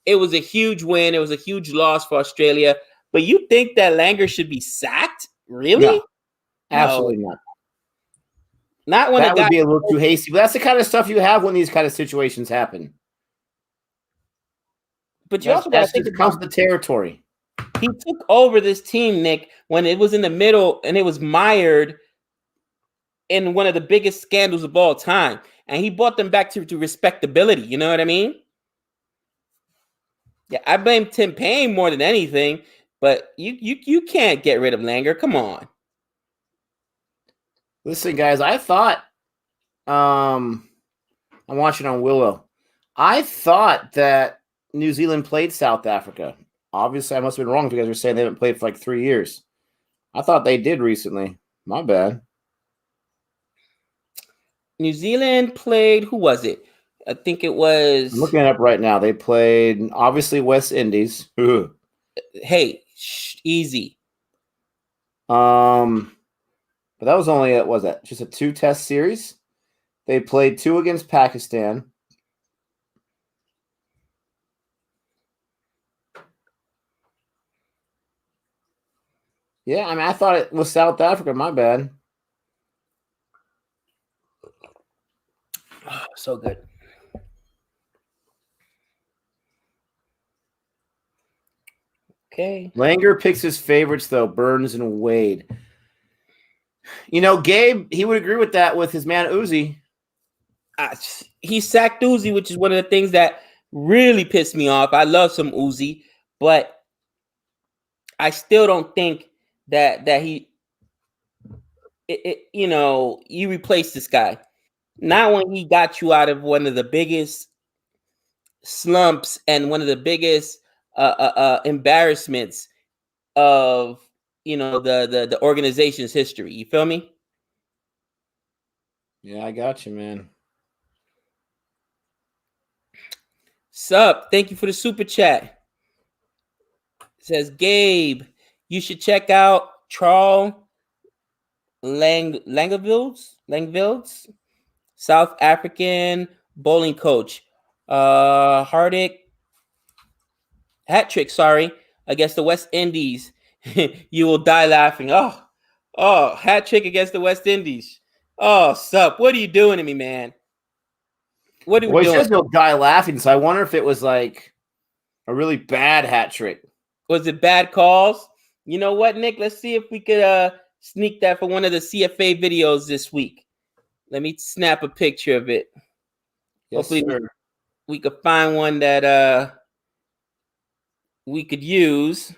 It was a huge win. It was a huge loss for Australia. But you think that Langer should be sacked? Really? No, absolutely not. Not when that would be a little too hasty. But that's the kind of stuff you have when these kind of situations happen. But you also got to think it comes with the territory. He took over this team, Nick, when it was in the middle and it was mired in one of the biggest scandals of all time. And he brought them back to respectability. You know what I mean? Yeah, I blame Tim Payne more than anything, but you can't get rid of Langer. Come on. Listen, guys, I thought I'm watching on Willow. I thought that New Zealand played South Africa. Obviously, I must have been wrong because you're saying they haven't played for like 3 years. I thought they did recently. My bad. New Zealand played, who was it? I think it was... I'm looking it up right now. They played, obviously, West Indies. Hey, easy. But that was only, what was that? Just a 2-test series? They played 2 against Pakistan. Yeah, I mean, I thought it was South Africa. My bad. Oh, so good. Okay. Langer picks his favorites, though, Burns and Wade. Gabe, he would agree with that with his man Uzi. He sacked Uzi, which is one of the things that really pissed me off. I love some Uzi, but I still don't think that he, you replace this guy. Not when he got you out of one of the biggest slumps and one of the biggest embarrassments of the organization's history. You feel me? Yeah, I got you, man. Sup? Thank you for the super chat. It says Gabe, you should check out Charles Langeville's South African bowling coach. Hardick hat trick, sorry, against the West Indies. You will die laughing. Oh, hat trick against the West Indies. Oh, sup? What are you doing to me, man? What are we Well, he doing? says he'll die laughing, so I wonder if it was like a really bad hat trick. Was it bad calls? You know what, Nick? Let's see if we could sneak that for one of the CFA videos this week. Let me snap a picture of it. Yes, Hopefully sir. we could find one that we could use.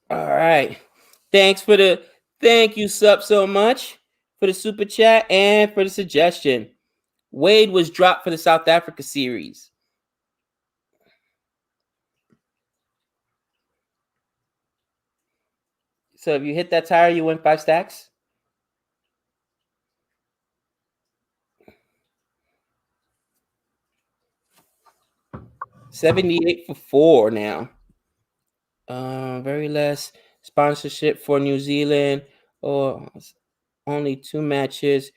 All right. Thank you, Sup, so much for the super chat and for the suggestion. Wade was dropped for the South Africa series. So if you hit that tire, you win 5 stacks. $78 for 4 now. Very less sponsorship for New Zealand, or only 2 matches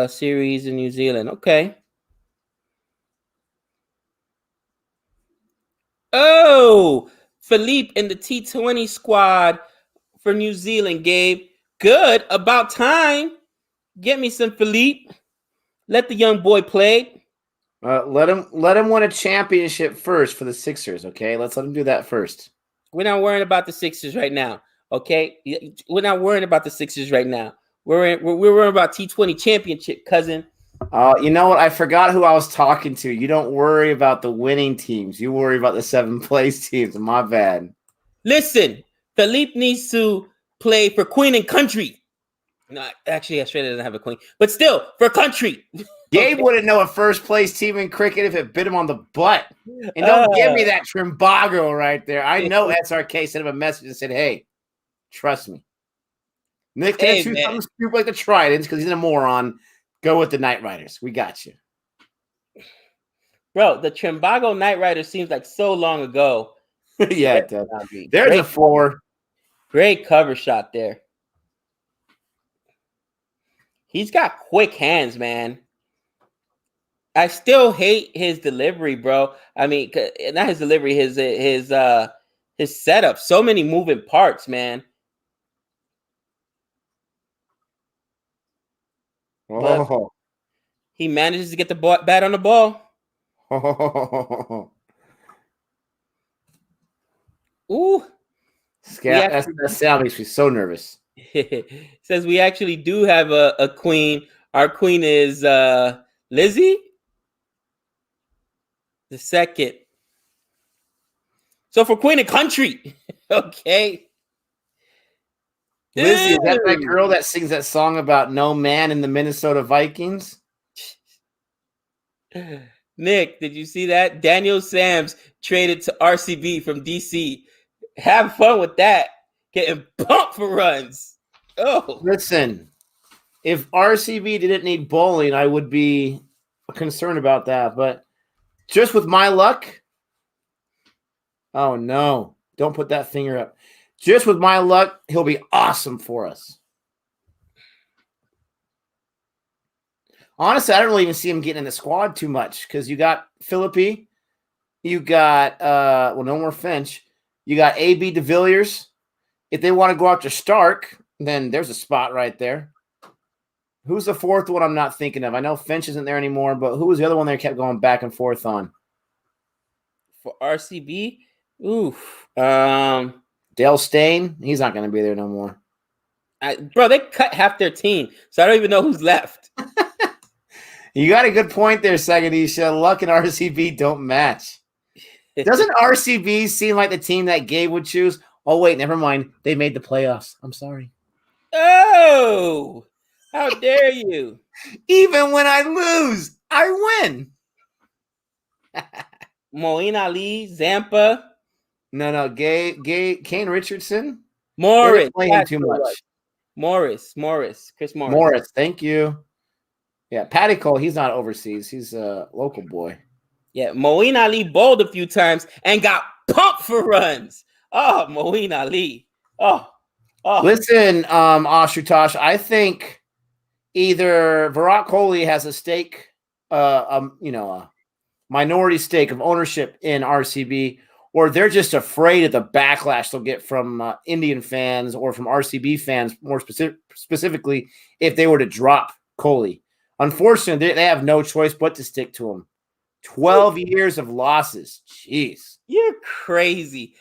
series in New Zealand. Okay. Oh, Philippe in the T20 squad for New Zealand, Gabe. Good. About time. Get me some Philippe. Let the young boy play. Let him win a championship first for the Sixers, okay? Let's let him do that first. We're not worrying about the Sixers right now, okay? We're not worrying about the Sixers right now. We're worrying about T20 championship, cousin. You know what? I forgot who I was talking to. You don't worry about the winning teams. You worry about the 7th place teams. My bad. Listen, Philippe needs to play for Queen and Country. No, actually, Australia doesn't have a queen, but still, for country. Gabe wouldn't know a first place team in cricket if it bit him on the butt. And don't give me that Trimbago right there. I know SRK sent him a message and said, hey, trust me. Nick can't choose something stupid like the Tridents because he's a moron. Go with the Knight Riders. We got you. Bro, the Trimbago Knight Riders seems like so long ago. Yeah, it does. There's a 4. Great cover shot there. He's got quick hands, man. I still hate his delivery, bro. I mean, not his delivery, his setup. So many moving parts, man. But he manages to get the bat on the ball. Ooh. That sound makes me so nervous. Says we actually do have a queen. Our queen is Lizzie the second. So for Queen and Country, okay. Lizzie, is that girl that sings that song about no man in the Minnesota Vikings? Nick, did you see that? Daniel Sams traded to RCB from DC. Have fun with that. Getting pumped for runs. Oh, listen, if RCB didn't need bowling, I would be concerned about that. But just with my luck, oh no, don't put that finger up. Just with my luck, he'll be awesome for us. Honestly, I don't really even see him getting in the squad too much because you got Philippi, you got no more Finch, you got AB de Villiers. If they want to go after Stark, then there's a spot right there. Who's the 4th one I'm not thinking of? I know Finch isn't there anymore, but who was the other one they kept going back and forth on? For RCB? Oof. Dale Stain? He's not going to be there no more. Bro, they cut half their team, so I don't even know who's left. You got a good point there, Sagadisha. Luck and RCB don't match. Doesn't RCB seem like the team that Gabe would choose? Oh, wait, never mind. They made the playoffs. I'm sorry. Oh, how dare you? Even when I lose, I win. Moeen Ali, Zampa. No, Kane Richardson. Morris. Playing too much. Chris Morris. Morris, thank you. Yeah, Patty Cole, he's not overseas. He's a local boy. Yeah, Moeen Ali bowled a few times and got pumped for runs. Oh, Moeen Ali. Oh. Listen, Ashutosh, I think either Virat Kohli has a stake, a minority stake of ownership in RCB, or they're just afraid of the backlash they'll get from Indian fans or from RCB fans, more specifically, if they were to drop Kohli. Unfortunately, they have no choice but to stick to him. 12 years of losses. Jeez. You're crazy.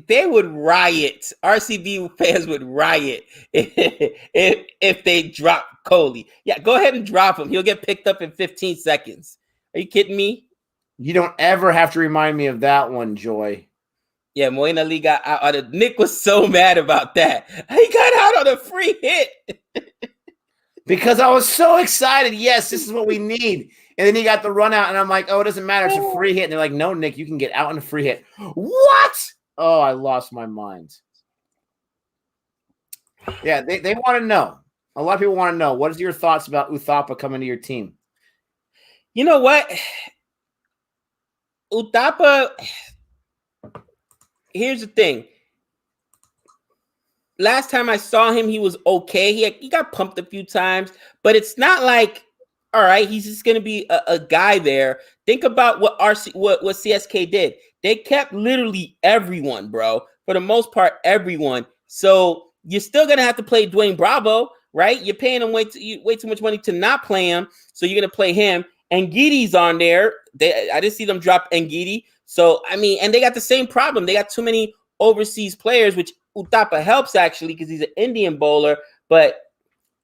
They would riot. RCB fans would riot if they drop Kohli. Yeah, go ahead and drop him. He'll get picked up in 15 seconds. Are you kidding me? You don't ever have to remind me of that one, Joy. Yeah, Moeen Ali got out. Nick was so mad about that. He got out on a free hit. Because I was so excited. Yes, this is what we need. And then he got the run out, and I'm like, oh, it doesn't matter. It's a free hit. And they're like, no, Nick, you can get out on a free hit. What? Oh, I lost my mind. Yeah, they want to know. A lot of people want to know. What is your thoughts about Uthappa coming to your team? You know what? Uthappa, here's the thing. Last time I saw him, he was okay. He got pumped a few times, but it's not like, all right, he's just going to be a guy there. Think about what CSK did. They kept literally everyone, bro. For the most part, everyone. So you're still going to have to play Dwayne Bravo, right? You're paying him way too much money to not play him, so you're going to play him. And Ngiddi's on there. I didn't see them drop Ngiddi. So, I mean, and they got the same problem. They got too many overseas players, which Uthappa helps actually because he's an Indian bowler. But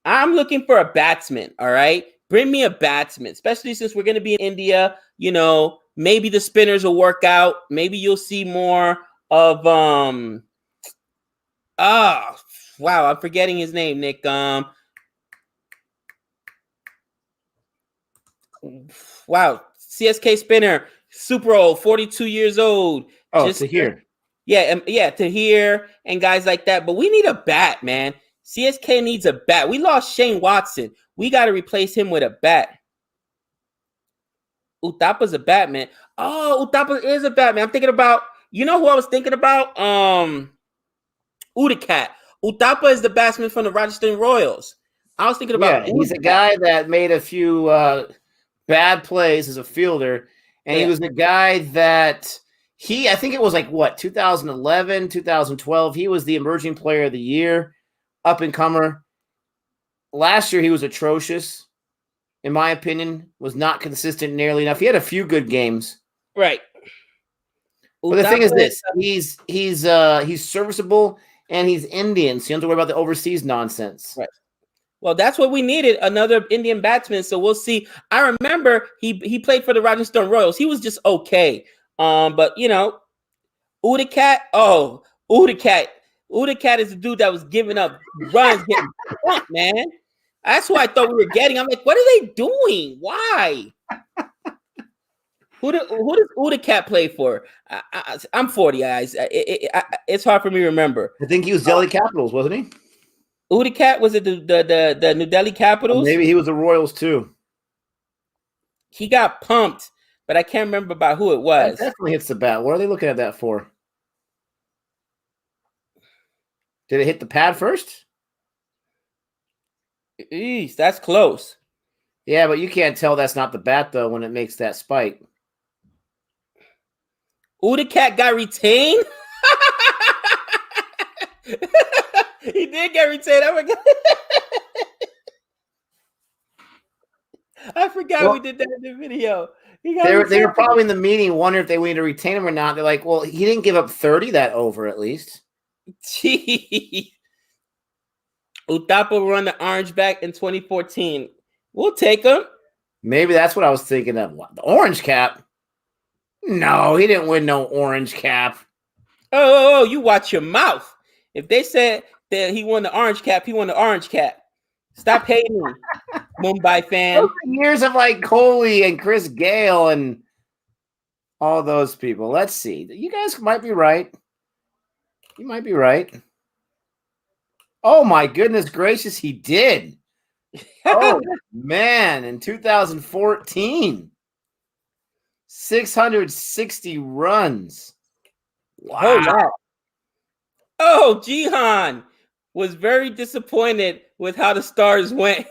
I'm looking for a batsman, all right? Bring me a batsman, especially since we're going to be in India. You know, maybe the spinners will work out. Maybe you'll see more of wow, I'm forgetting his name, Nick. Wow, CSK spinner, super old, 42 years old. Oh, just to hear. Yeah, to hear and guys like that. But we need a bat, man. CSK needs a bat. We lost Shane Watson. We got to replace him with a bat. Uthappa's a bat, man. Oh, Uthappa is a bat, man. I'm thinking about, you know who I was thinking about? Udicat. Uthappa is the batsman from the Rajasthan Royals. I was thinking about he's a guy that made a few bad plays as a fielder, and he was the guy that I think it was like, what, 2011, 2012, he was the emerging player of the year, up-and-comer. Last year, he was atrocious, in my opinion, was not consistent nearly enough. He had a few good games. Right. But the thing is this, he's serviceable, and he's Indian, so you don't have to worry about the overseas nonsense. Right. Well, that's what we needed, another Indian batsman, so we'll see. I remember he played for the Rajasthan Royals. He was just okay. But, you know, Udicat is the dude that was giving up runs, getting pumped, man. That's what I thought we were getting. I'm like, what are they doing? Why? Who does Udicat play for? I'm 40, guys. It's hard for me to remember. I think he was Delhi Capitals, wasn't he? Udicat, was it the New Delhi Capitals? Maybe he was the Royals too. He got pumped, but I can't remember about who it was. That definitely hits the bat. What are they looking at that for? Did it hit the pad first? Eesh, that's close. Yeah, but you can't tell that's not the bat, though, when it makes that spike. Udicat got retained? He did get retained. I forgot we did that in the video. They were probably in the meeting wondering if they wanted to retain him or not. They're like, well, he didn't give up 30 that over at least. Gee. Uthappa won the orange back in 2014. We'll take him. Maybe that's what I was thinking of. What, the orange cap? No, he didn't win no orange cap. Oh, you watch your mouth. If they said that he won the orange cap, he won the orange cap. Stop hating me, Mumbai fan. Years of like Kohli and Chris Gale and all those people. Let's see. You guys might be right. You might be right. Oh my goodness gracious, he did. Oh man, in 2014, 660 runs. Hold Wow. on. Oh, Jihan was very disappointed with how the Stars went.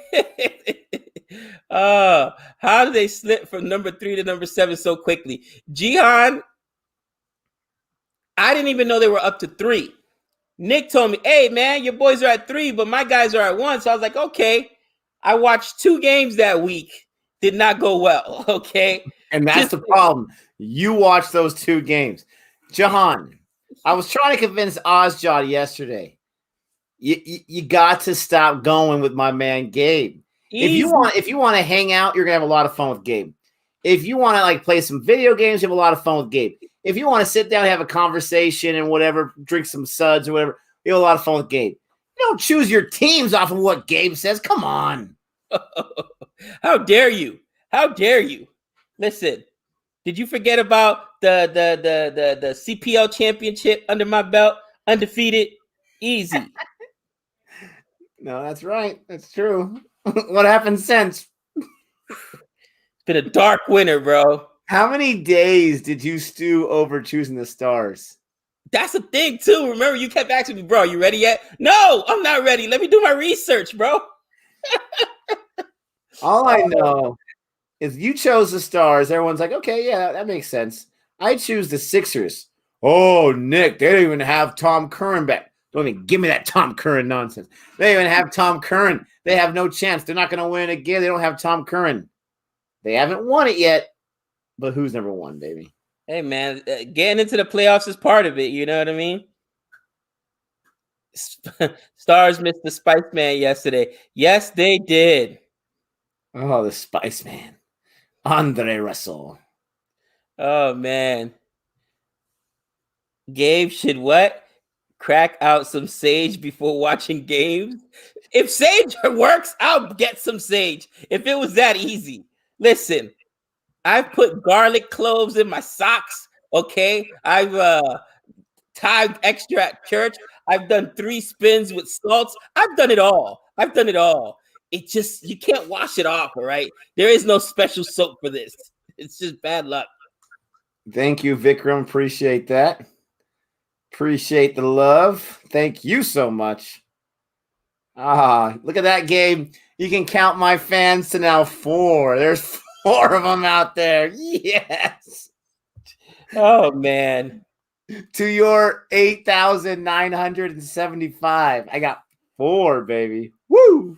How did they slip from number 3 to number 7 so quickly? Jihan, I didn't even know they were up to 3. Nick told me, hey, man, your boys are at 3, but my guys are at 1. So I was like, okay. I watched 2 games that week. Did not go well, okay? And that's the problem. You watched those 2 games. Jahan, I was trying to convince Ozjod yesterday. You got to stop going with my man Gabe. Easy. If you want to hang out, you're gonna have a lot of fun with Gabe. If you want to like play some video games, you have a lot of fun with Gabe. If you want to sit down and have a conversation and whatever, drink some suds or whatever, you have a lot of fun with Gabe. You don't choose your teams off of what Gabe says. Come on. How dare you? How dare you? Listen, did you forget about the CPL championship under my belt? Undefeated? Easy. No, that's right. That's true. What happened since? It's been a dark winter, bro. How many days did you stew over choosing the Stars? That's the thing, too. Remember, you kept asking me, bro, you ready yet? No, I'm not ready. Let me do my research, bro. All I know is you chose the Stars. Everyone's like, okay, yeah, that makes sense. I choose the Sixers. Oh, Nick, they don't even have Tom Curran back. Don't even give me that Tom Curran nonsense. They don't even have Tom Curran. They have no chance. They're not going to win again. They don't have Tom Curran. They haven't won it yet, but who's number 1, baby? Hey, man, getting into the playoffs is part of it. You know what I mean? Stars missed the Spice Man yesterday. Yes, they did. Oh, the Spice Man. Andre Russell. Oh, man. Gabe should what? Crack out some sage before watching games? If sage works, I'll get some sage. If it was that easy. Listen, I've put garlic cloves in my socks, okay? I've tied extra at church. I've done 3 spins with salts. I've done it all. It just, you can't wash it off, all right? There is no special soap for this. It's just bad luck. Thank you, Vikram. Appreciate that. Appreciate the love. Thank you so much. Look at that, Gabe. You can count my fans to now 4. There's 4 of them out there. Yes. Oh, man. To your 8,975. I got 4, baby. Woo.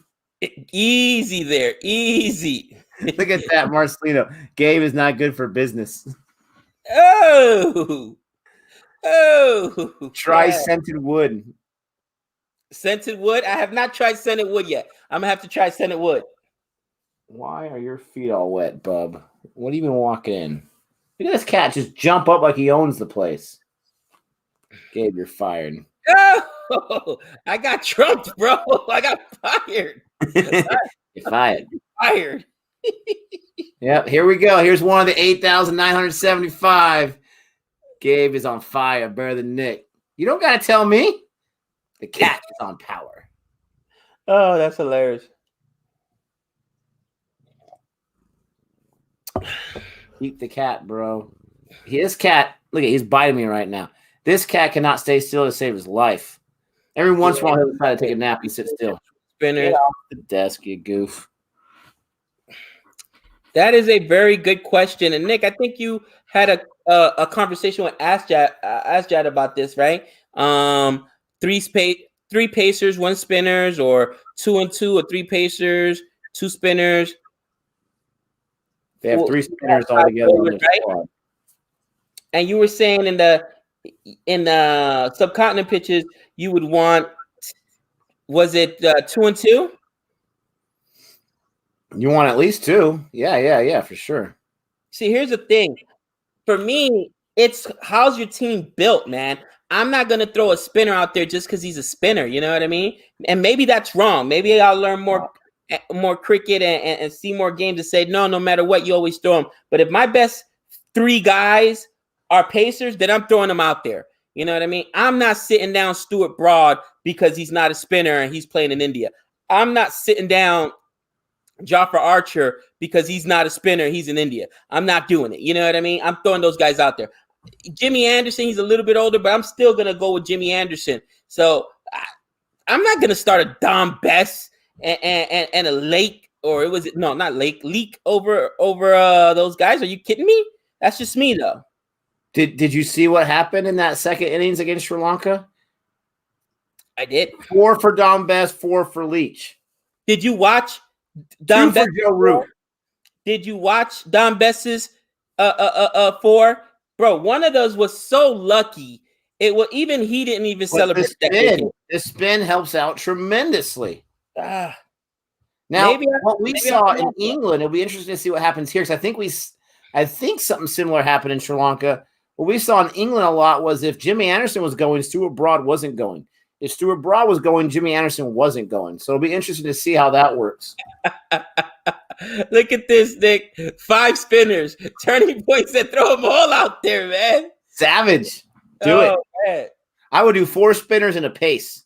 Easy there. Easy. Look at that, Marcelino. Gabe is not good for business. Oh. Try scented wood. Scented wood? I have not tried scented wood yet. I'm going to have to try scented wood. Why are your feet all wet, bub? What are you even walking in? Look at this cat just jump up like he owns the place. Gabe, you're fired. Oh, I got trumped, bro. I got fired. You're fired. Fired. Yep, here we go. Here's one of the 8,975. Gabe is on fire, better than Nick. You don't got to tell me. The cat is on power. Oh, that's hilarious. Keep the cat, bro. This cat, look at, he's biting me right now. This cat cannot stay still to save his life. Every once in a while, he'll try to take a nap and sit still. Spinner. Get off the desk, you goof. That is a very good question. And Nick, I think you had a conversation with Asjad about this, right? 3 pacers, 1 spinners, or 2 and 2, or 3 pacers, 2 spinners. They have 3 spinners all together on their squad. And you were saying in the subcontinent pitches, you would want, was it 2 and 2? You want at least 2. Yeah, for sure. See, here's the thing. For me, it's how's your team built, man? I'm not going to throw a spinner out there just because he's a spinner. You know what I mean? And maybe that's wrong. Maybe I'll learn more cricket and see more games to say, no matter what, you always throw them. But if my best 3 guys are pacers, then I'm throwing them out there. You know what I mean? I'm not sitting down Stuart Broad because he's not a spinner and he's playing in India. I'm not sitting down Jofra Archer because he's not a spinner, he's in India. I'm not doing it. You know what I mean? I'm throwing those guys out there. Jimmy Anderson, he's a little bit older, but I'm still going to go with Jimmy Anderson. So I'm not going to start a Dom Bess and a Lake, or it was no, not Leak over those guys. Are you kidding me? That's just me, though. Did you see what happened in that second innings against Sri Lanka? I did. 4 for Dom Bess, 4 for Leach. Did you watch Dom Bess? Joe Root. Did you watch Dom Bess's 4? Bro, one of those was so lucky. It was even he didn't even celebrate that. The spin helps out tremendously. Now, what we saw in England, it'll be interesting to see what happens here, because I think something similar happened in Sri Lanka. What we saw in England a lot was if Jimmy Anderson was going, Stuart Broad wasn't going. If Stuart Broad was going, Jimmy Anderson wasn't going. So it'll be interesting to see how that works. Look at this, Nick. 5 spinners, turning points that throw them all out there, man. Savage. Do it. Man. I would do 4 spinners and a pace.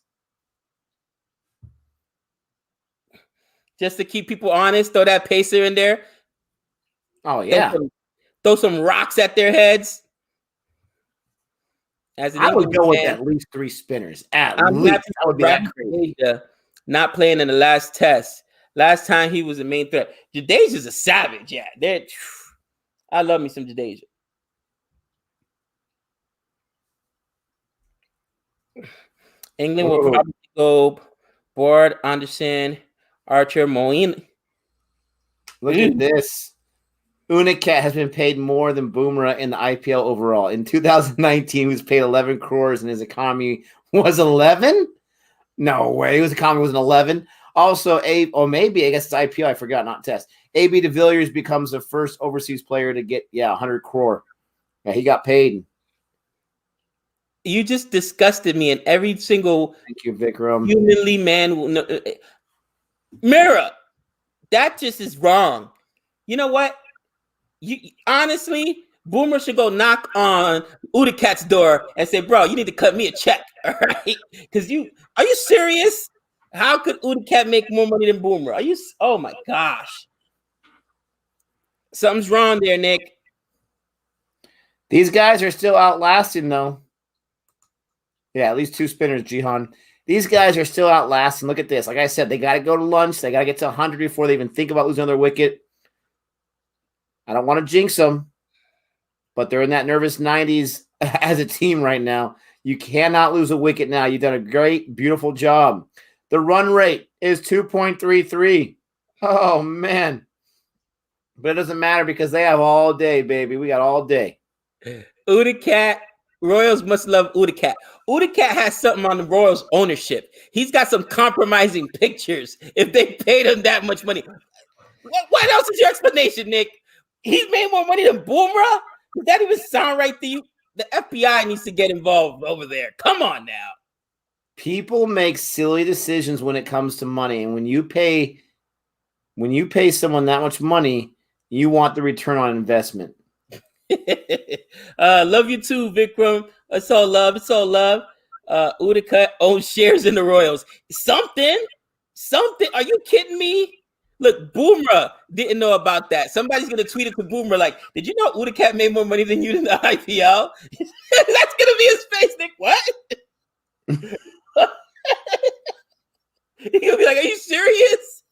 Just to keep people honest, throw that pacer in there. Oh, yeah. Throw some rocks at their heads. I would go with at least 3 spinners. At least. That would be that crazy. Not playing in the last test. Last time he was the main threat. Jadeja's a savage. Yeah. I love me some Jadeja. England will probably go Board, Anderson, Archer, Moeen. Look at this. Unicat has been paid more than Bumrah in the IPL overall. In 2019, he was paid 11 crores and his economy was 11? No way. His economy was an 11. Also, maybe, I guess it's IPL. I forgot, not test. AB de Villiers becomes the first overseas player to get, 100 crore. Yeah, he got paid. You just disgusted me in every single Thank you, Vikram. Humanly man. Mira, that just is wrong. You know what? Honestly, Boomer should go knock on Udicat's door and say, bro, you need to cut me a check. All right. Because are you serious? How could Udicat make more money than Boomer? Oh my gosh. Something's wrong there, Nick. These guys are still outlasting, though. Yeah, at least 2 spinners, Jihan. These guys are still outlasting. Look at this. Like I said, they got to go to lunch. They got to get to 100 before they even think about losing another wicket. I don't want to jinx them, but they're in that nervous 90s as a team right now. You cannot lose a wicket now. You've done a great, beautiful job. The run rate is 2.33. Oh, man. But it doesn't matter because they have all day, baby. We got all day. Udicat, Royals must love Udicat. Udicat has something on the Royals ownership. He's got some compromising pictures if they paid him that much money. What else is your explanation, Nick? He's made more money than Boomerang? Does that even sound right to you? The FBI needs to get involved over there. Come on now. People make silly decisions when it comes to money. And when you pay someone that much money, you want the return on investment. Love you too, Vikram. It's all love. It's all love. Udicat owns shares in the Royals. Something. Are you kidding me? Look, Boomerang didn't know about that. Somebody's going to tweet it to Boomerang like, did you know Udicat made more money than you in the IPL? That's going to be his face, Nick. What? He's going to be like, are you serious?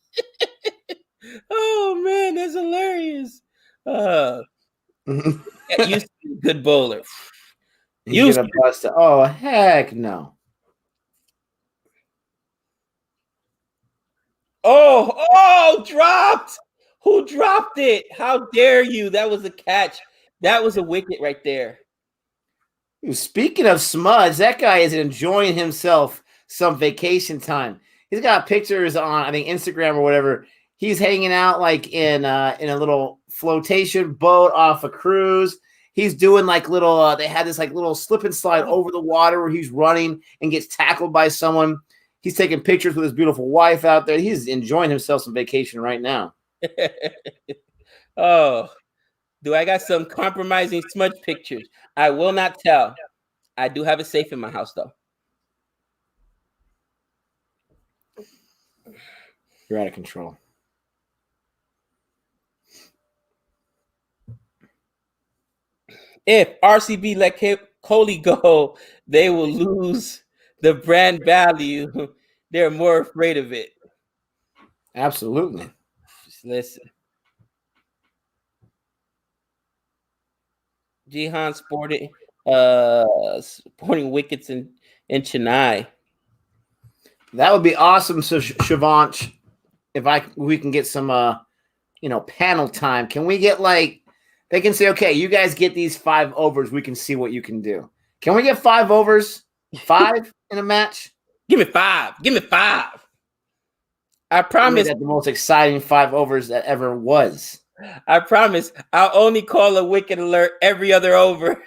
Oh, man, that's hilarious. You used to be a good bowler. He's going to bust it. Oh, heck no. Oh, dropped. Who dropped it? How dare you? That was a catch. That was a wicket right there. Speaking of Smudge, that guy is enjoying himself some vacation time. He's got pictures on, I think, Instagram or whatever. He's hanging out like in a little flotation boat off a cruise. He's doing like little, they had this like little slip and slide over the water where he's running and gets tackled by someone. He's taking pictures with his beautiful wife out there. He's enjoying himself some vacation right now. Oh, do I got some compromising Smudge pictures? I will not tell. I do have a safe in my house, though. You're out of control. If RCB let Coley go, they will lose the brand value. They're more afraid of it. Absolutely. Just listen. Jihan sporting wickets in Chennai. That would be awesome. So Shivansh, if we can get some panel time. Can we get they can say, okay, you guys get these 5 overs, we can see what you can do. Can we get 5 overs? 5 in a match? Give me 5. Give me 5. I promise that the most exciting 5 overs that ever was. I promise I'll only call a wicket alert every other over.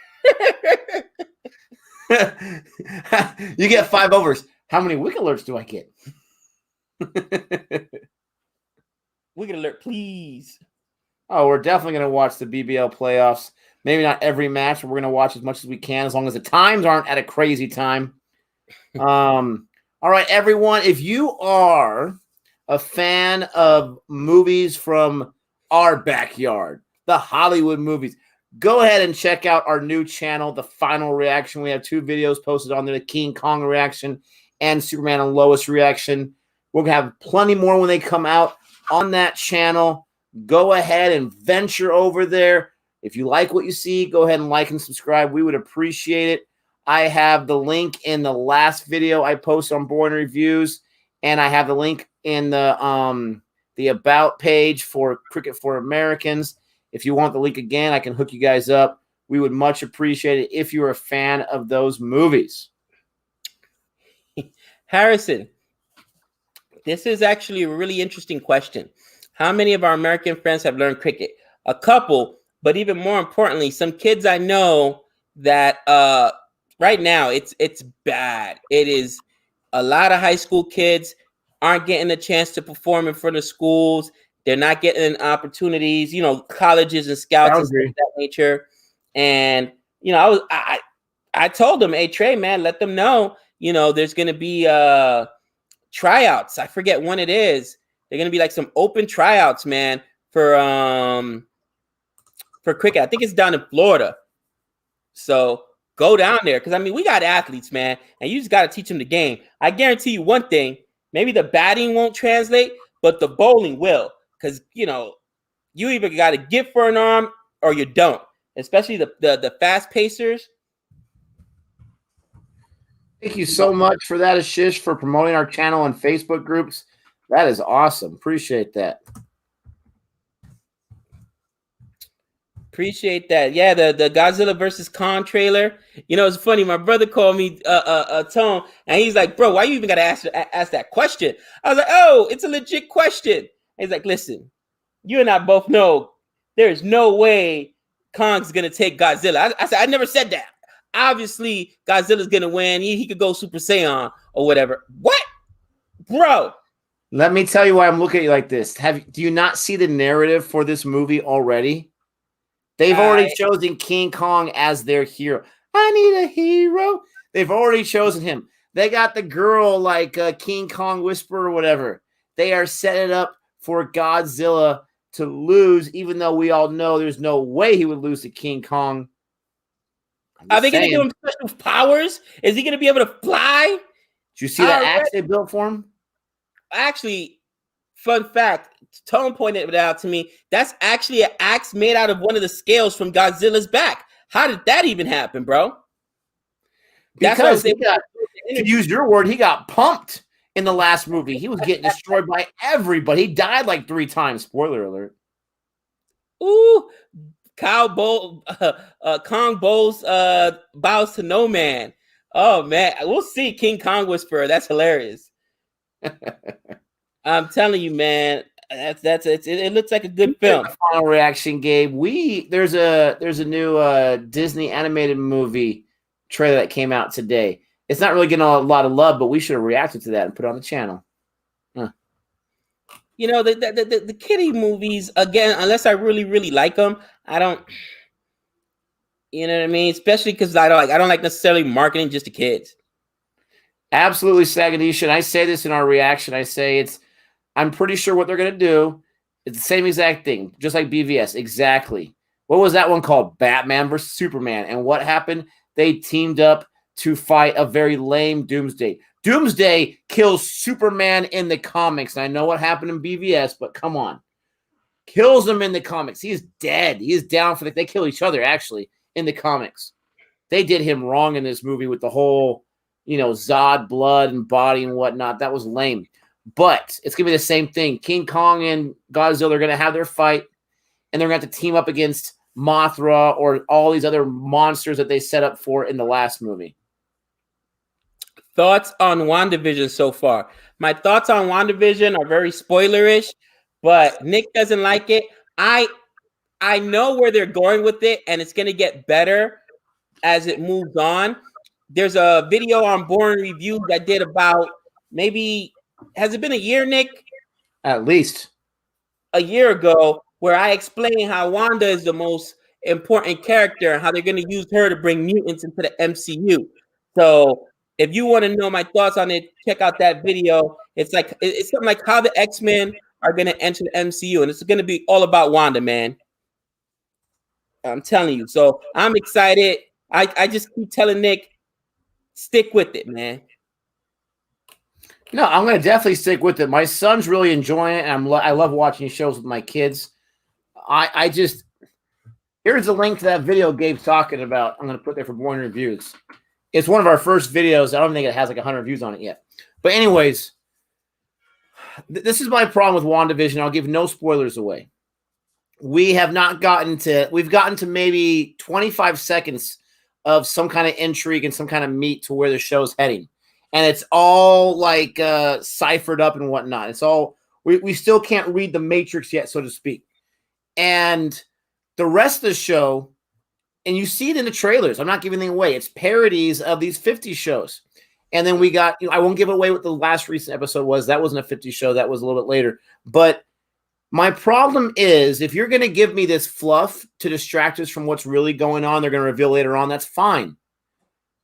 You get 5 overs. How many wicket alerts do I get? Wicket alert, please. Oh, we're definitely going to watch the BBL playoffs. Maybe not every match, but we're going to watch as much as we can, as long as the times aren't at a crazy time. All right, everyone. If you are a fan of movies from our backyard, the Hollywood movies, go ahead and check out our new channel, The Final Reaction. We have 2 videos posted on there, the King Kong reaction and Superman and Lois reaction. We're going to have plenty more when they come out on that channel. Go ahead and venture over there. If you like what you see, go ahead and like and subscribe. We would appreciate it. I have the link in the last video I posted on Boring Reviews, and I have the link in the About page for Cricket for Americans. If you want the link again, I can hook you guys up. We would much appreciate it if you're a fan of those movies. Harrison, this is actually a really interesting question. How many of our American friends have learned cricket? A couple, but even more importantly, some kids I know that right now it's bad. It is a lot of high school kids aren't getting a chance to perform in front of schools. They're not getting opportunities, colleges and scouts and stuff of that nature. And I told them, hey Trey, man, let them know, there's gonna be tryouts. I forget when it is. They're gonna be like some open tryouts, man, for cricket. I think it's down in Florida. So go down there, because we got athletes, man, and you just got to teach them the game. I guarantee you one thing: maybe the batting won't translate, but the bowling will, because you either got to get for an arm or you don't. Especially the fast pacers. Thank you so much for that, Ashish, for promoting our channel and Facebook groups. That is awesome. Appreciate that. Appreciate that. Yeah, the Godzilla versus Kong trailer. It's funny. My brother called me Tone, and he's like, "Bro, why you even got to ask that question?" I was like, "Oh, it's a legit question." And he's like, "Listen, you and I both know there's no way Kong's gonna take Godzilla." I said, "I never said that. Obviously, Godzilla's gonna win. He could go Super Saiyan or whatever." What, bro? Let me tell you why I'm looking at you like this. Do you not see the narrative for this movie already? They've already chosen King Kong as their hero. I need a hero. They've already chosen him. They got the girl like King Kong Whisperer or whatever. They are setting up for Godzilla to lose, even though we all know there's no way he would lose to King Kong. Are they going to give him special powers? Is he going to be able to fly? Did you see that axe they built for him? Actually, fun fact, Tone pointed it out to me. That's actually an axe made out of one of the scales from Godzilla's back. How did that even happen, bro? Because to use your word, he got pumped in the last movie. He was getting destroyed by everybody. He died like 3 times. Spoiler alert. Ooh, Kong bows to no man. Oh man, we'll see King Kong Whisperer. That's hilarious. I'm telling you, man. It looks like a good film. Final reaction, Gabe. There's a new Disney animated movie trailer that came out today. It's not really getting a lot of love, but we should have reacted to that and put it on the channel. Huh. The kiddie movies, again, unless I really, really like them, I don't. You know what I mean? Especially because I don't like necessarily marketing just to kids. Absolutely, Sagadisha. And I say this in our reaction. I say I'm pretty sure what they're going to do. It's the same exact thing, just like BVS. Exactly. What was that one called? Batman versus Superman. And what happened? They teamed up to fight a very lame Doomsday. Doomsday kills Superman in the comics. And I know what happened in BVS, but come on. Kills him in the comics. He is dead. He is down for they kill each other, actually, in the comics. They did him wrong in this movie with the whole, Zod blood and body and whatnot. That was lame. But it's going to be the same thing. King Kong and Godzilla are going to have their fight, and they're going to have to team up against Mothra or all these other monsters that they set up for in the last movie. Thoughts on WandaVision so far? My thoughts on WandaVision are very spoilerish, but Nick doesn't like it. I know where they're going with it, and it's going to get better as it moves on. There's a video on Boring Review that did about maybe, has it been a year, Nick? At least a year ago, where I explained how Wanda is the most important character and how they're going to use her to bring mutants into the MCU. So if you want to know my thoughts on it, check out that video. It's something like how the X-Men are going to enter the MCU, and it's going to be all about Wanda, man. I'm telling you. So I'm excited. I just keep telling Nick, stick with it, man. No, I'm going to definitely stick with it. My son's really enjoying it, and I love watching shows with my kids. Here's the link to that video Gabe's talking about. I'm going to put there for Boring Reviews. It's one of our first videos. I don't think it has like 100 views on it yet. But anyways, this is my problem with WandaVision. I'll give no spoilers away. We've gotten to maybe 25 seconds of some kind of intrigue and some kind of meat to where the show's heading. And it's all like ciphered up and whatnot. It's all, we still can't read the matrix yet, so to speak. And the rest of the show, and you see it in the trailers, I'm not giving anything away. It's parodies of these 50 shows. And then we got, I won't give away what the last recent episode was. That wasn't a 50 show. That was a little bit later. But my problem is, if you're going to give me this fluff to distract us from what's really going on, they're going to reveal later on, that's fine.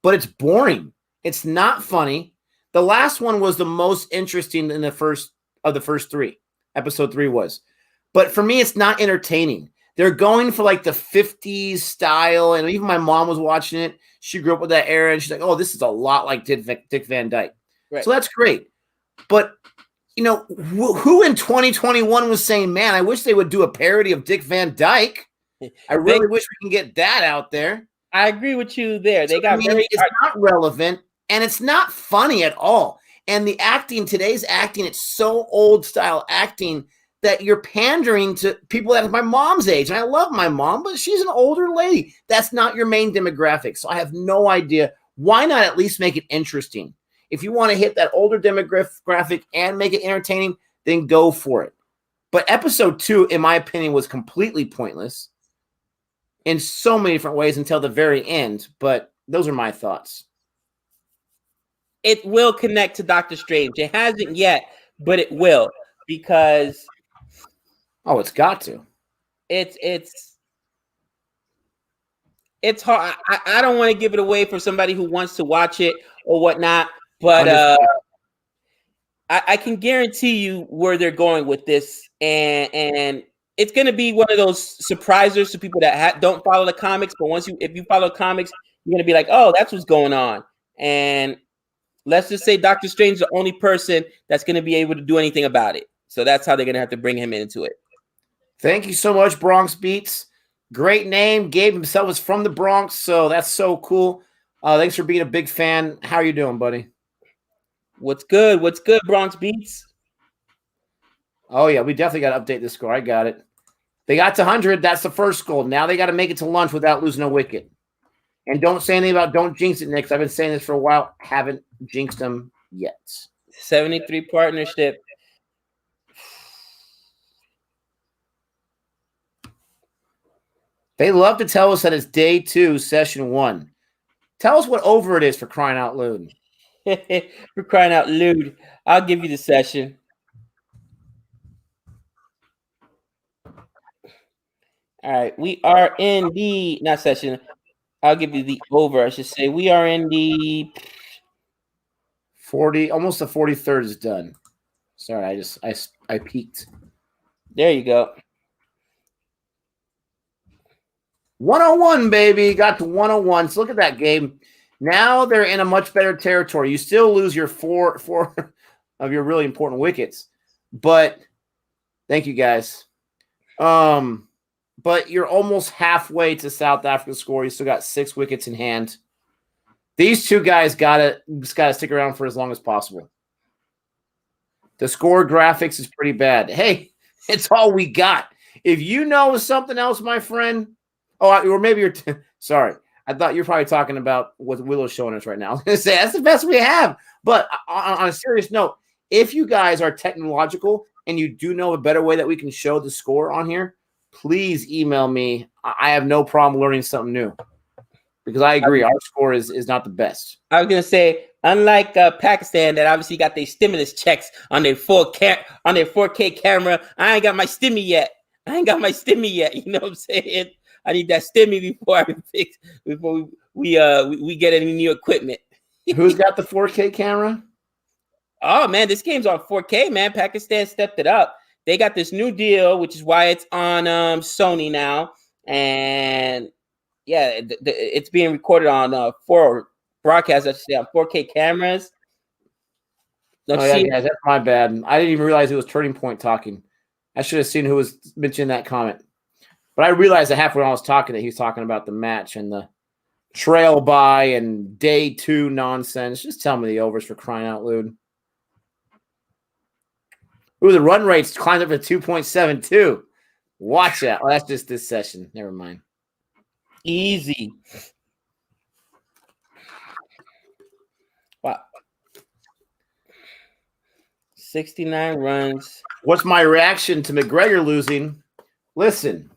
But it's boring. It's not funny. The last one was the most interesting in the first three. Episode 3 was. But for me, it's not entertaining. They're going for like the 50s style. And even my mom was watching it. She grew up with that era. And she's like, oh, this is a lot like Dick Van Dyke. Right. So that's great. But, who in 2021 was saying, man, I wish they would do a parody of Dick Van Dyke. I really wish we can get that out there. I agree with you there. It's not relevant. And it's not funny at all. And the acting, today's acting, it's so old style acting that you're pandering to people that are my mom's age. And I love my mom, but she's an older lady. That's not your main demographic. So I have no idea. Why not at least make it interesting? If you want to hit that older demographic and make it entertaining, then go for it. But episode 2, in my opinion, was completely pointless in so many different ways until the very end. But those are my thoughts. It will connect to Doctor Strange. It hasn't yet, but it will, because it's got to. It's hard. I don't want to give it away for somebody who wants to watch it or whatnot, but I can guarantee you where they're going with this, and it's going to be one of those surprisers to people that don't follow the comics. But if you follow comics, you're going to be like, oh, that's what's going on. And let's just say Doctor Strange is the only person that's going to be able to do anything about it. So that's how they're going to have to bring him into it. Thank you so much, Bronx Beats. Great name. Gabe himself is from the Bronx, so that's so cool. Thanks for being a big fan. How are you doing, buddy? What's good? What's good, Bronx Beats? Oh, yeah, we definitely got to update this score. I got it. They got to 100. That's the first goal. Now they got to make it to lunch without losing a wicket. And don't say anything about don't jinx it, Nick. I've been saying this for a while. Haven't jinxed them yet. 73 partnership. They love to tell us that it's day 2, session 1. Tell us what over it is, for crying out loud. For crying out loud. I'll give you the session. All right. We are in the, not session, I'll give you the over. I should say we are in the 40, almost the 43rd is done. Sorry, I peeked. There you go. 101, baby. Got to 101. So look at that, Gabe. Now they're in a much better territory. You still lose your four of your really important wickets. But thank you guys. But you're almost halfway to South Africa's score. You still got 6 wickets in hand. These two guys gotta stick around for as long as possible. The score graphics is pretty bad. Hey, it's all we got. If you know something else, my friend, or maybe you're sorry. I thought you're probably talking about what Willow's showing us right now. I was going to say that's the best we have. But on a serious note, if you guys are technological and you do know a better way that we can show the score on here, please email me. I have no problem learning something new because I agree our score is not the best. I was gonna say, unlike Pakistan, that obviously got their stimulus checks on their 4K camera. I ain't got my stimmy yet. You know what I'm saying? I need that stimmy before we get any new equipment. Who's got the 4K camera? Oh man, this game's on 4K, man. Pakistan stepped it up. They got this new deal, which is why it's on Sony now, and yeah, it's being recorded on broadcast. I should say on 4K cameras. Yeah, guys, that's my bad. I didn't even realize it was Turning Point talking. I should have seen who was mentioning that comment. But I realized that halfway when I was talking that he was talking about the match and the trail by and day 2 nonsense. Just tell me the overs for crying out loud. Ooh, the run rates climbed up to 2.72. Watch out. Oh, that's just this session. Never mind. Easy. Wow. 69 runs. What's my reaction to McGregor losing? Listen.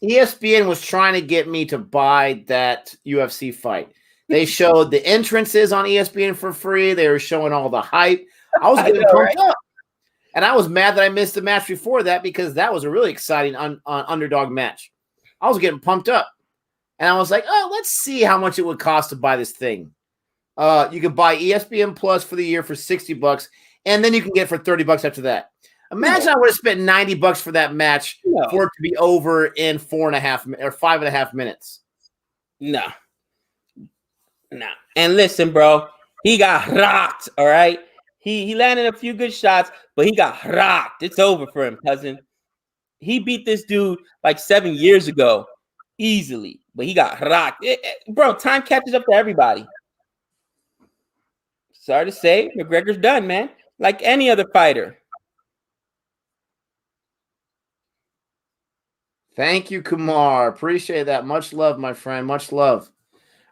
ESPN was trying to get me to buy that UFC fight. They showed the entrances on ESPN for free. They were showing all the hype. I was getting pumped up. And I was mad that I missed the match before that because that was a really exciting underdog match. I was getting pumped up. And I was like, oh, let's see how much it would cost to buy this thing. You could buy ESPN Plus for the year for $60, and then you can get it for $30 after that. Imagine I would have spent $90 for that match for it to be over in 4.5 or 5.5 minutes. No. And listen, bro, he got rocked. All right, he landed a few good shots, but he got rocked. It's over for him, cousin. He beat this dude like 7 years ago, easily, but he got rocked. Bro, time catches up to everybody. Sorry to say, McGregor's done, man. Like any other fighter. Thank you, Kumar. Appreciate that. Much love, my friend. Much love.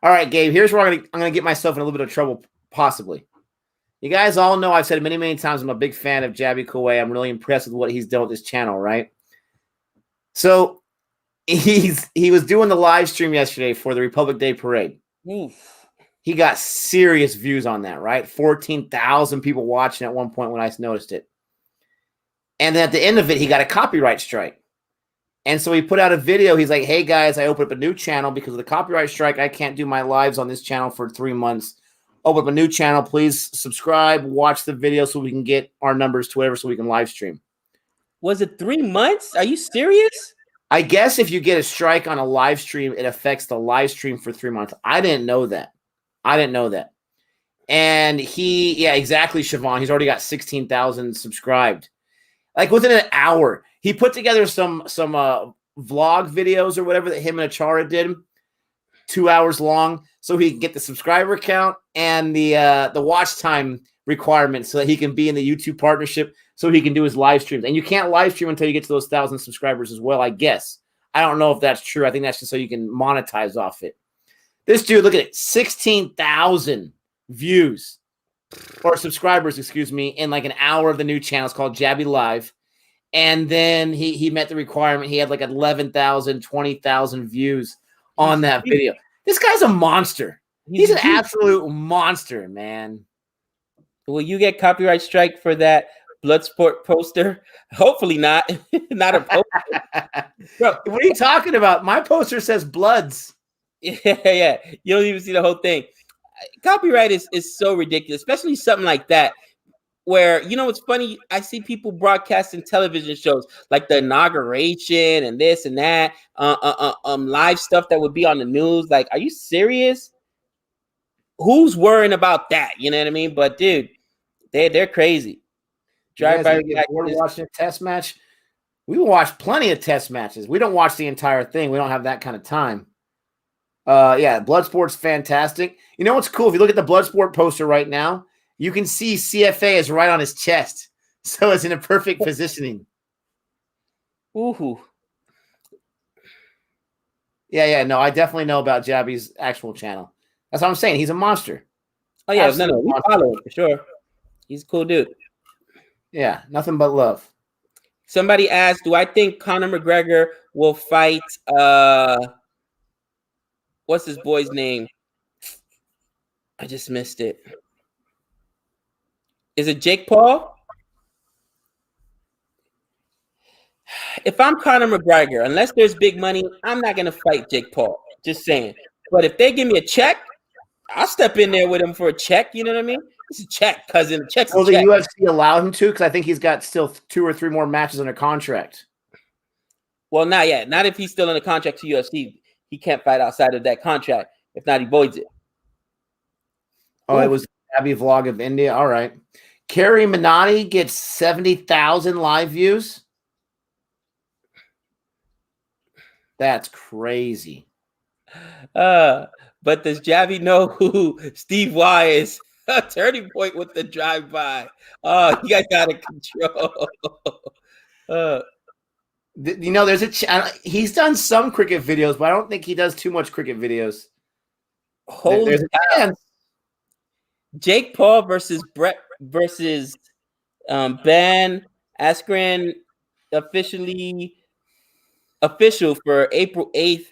All right, Gabe, here's where I'm gonna get myself in a little bit of trouble, possibly. You guys all know I've said many, many times I'm a big fan of Jabby Koué. I'm really impressed with what he's done with this channel, right? So he was doing the live stream yesterday for the Republic Day Parade. Oof. He got serious views on that, right? 14,000 people watching at one point when I noticed it. And then at the end of it, he got a copyright strike. And so he put out a video. He's like, hey, guys, I opened up a new channel because of the copyright strike. I can't do my lives on this channel for 3 months. Open up a new channel. Please subscribe, watch the video so we can get our numbers to whatever so we can live stream. Was it 3 months? Are you serious? I guess if you get a strike on a live stream, it affects the live stream for 3 months. I didn't know that. And yeah, exactly, Siobhan. He's already got 16,000 subscribed. Like within an hour. He put together some vlog videos or whatever that him and Achara did, 2 hours long, so he can get the subscriber count and the watch time requirements so that he can be in the YouTube partnership so he can do his live streams. And you can't live stream until you get to those 1,000 subscribers as well, I guess. I don't know if that's true. I think that's just so you can monetize off it. This dude, look at it, 16,000 views or subscribers, excuse me, in like an hour of the new channel. It's called Jabby Live. And then he met the requirement. He had like 11,000, 20,000 views on that video. This guy's a monster. He's an absolute monster, man. Will you get copyright strike for that Bloodsport poster? Hopefully not. Not a poster. Bro, what are you talking about? My poster says Bloods. Yeah. You don't even see the whole thing. Copyright is so ridiculous, especially something like that. Where, you know, it's funny, I see people broadcasting television shows like the inauguration and this and that, live stuff that would be on the news. Like, are you serious? Who's worrying about that? You know what I mean? But dude, they're crazy. You guys Drive-by get bored watching a test match? We watch plenty of test matches. We don't watch the entire thing. We don't have that kind of time. Yeah, Bloodsport's fantastic. You know what's cool? If you look at the Bloodsport poster right now, you can see CFA is right on his chest. So it's in a perfect positioning. Ooh. Yeah. No, I definitely know about Jabby's actual channel. That's what I'm saying. He's a monster. Oh, yeah. No. We follow him for sure. He's a cool dude. Yeah, nothing but love. Somebody asked, do I think Conor McGregor will fight what's his boy's name? I just missed it. Is it Jake Paul? If I'm Conor McGregor, unless there's big money, I'm not going to fight Jake Paul. Just saying. But if they give me a check, I'll step in there with him for a check. You know what I mean? It's a check, cousin. A check's a check. Will the UFC allow him to? Because I think he's got still 2 or 3 more matches under contract. Well, not yet. Not if he's still in a contract to UFC. He can't fight outside of that contract. If not, he voids it. Oh, it was Abby Vlog of India. All right. Kerry Minotti gets 70,000 live views. That's crazy. But does Javi know who Steve Y is? A turning point with the drive-by. Oh, you guys got to control. You know, there's he's done some cricket videos, but I don't think he does too much cricket videos. There's a chance. Jake Paul versus Brett versus Ben Askren official for April 8th.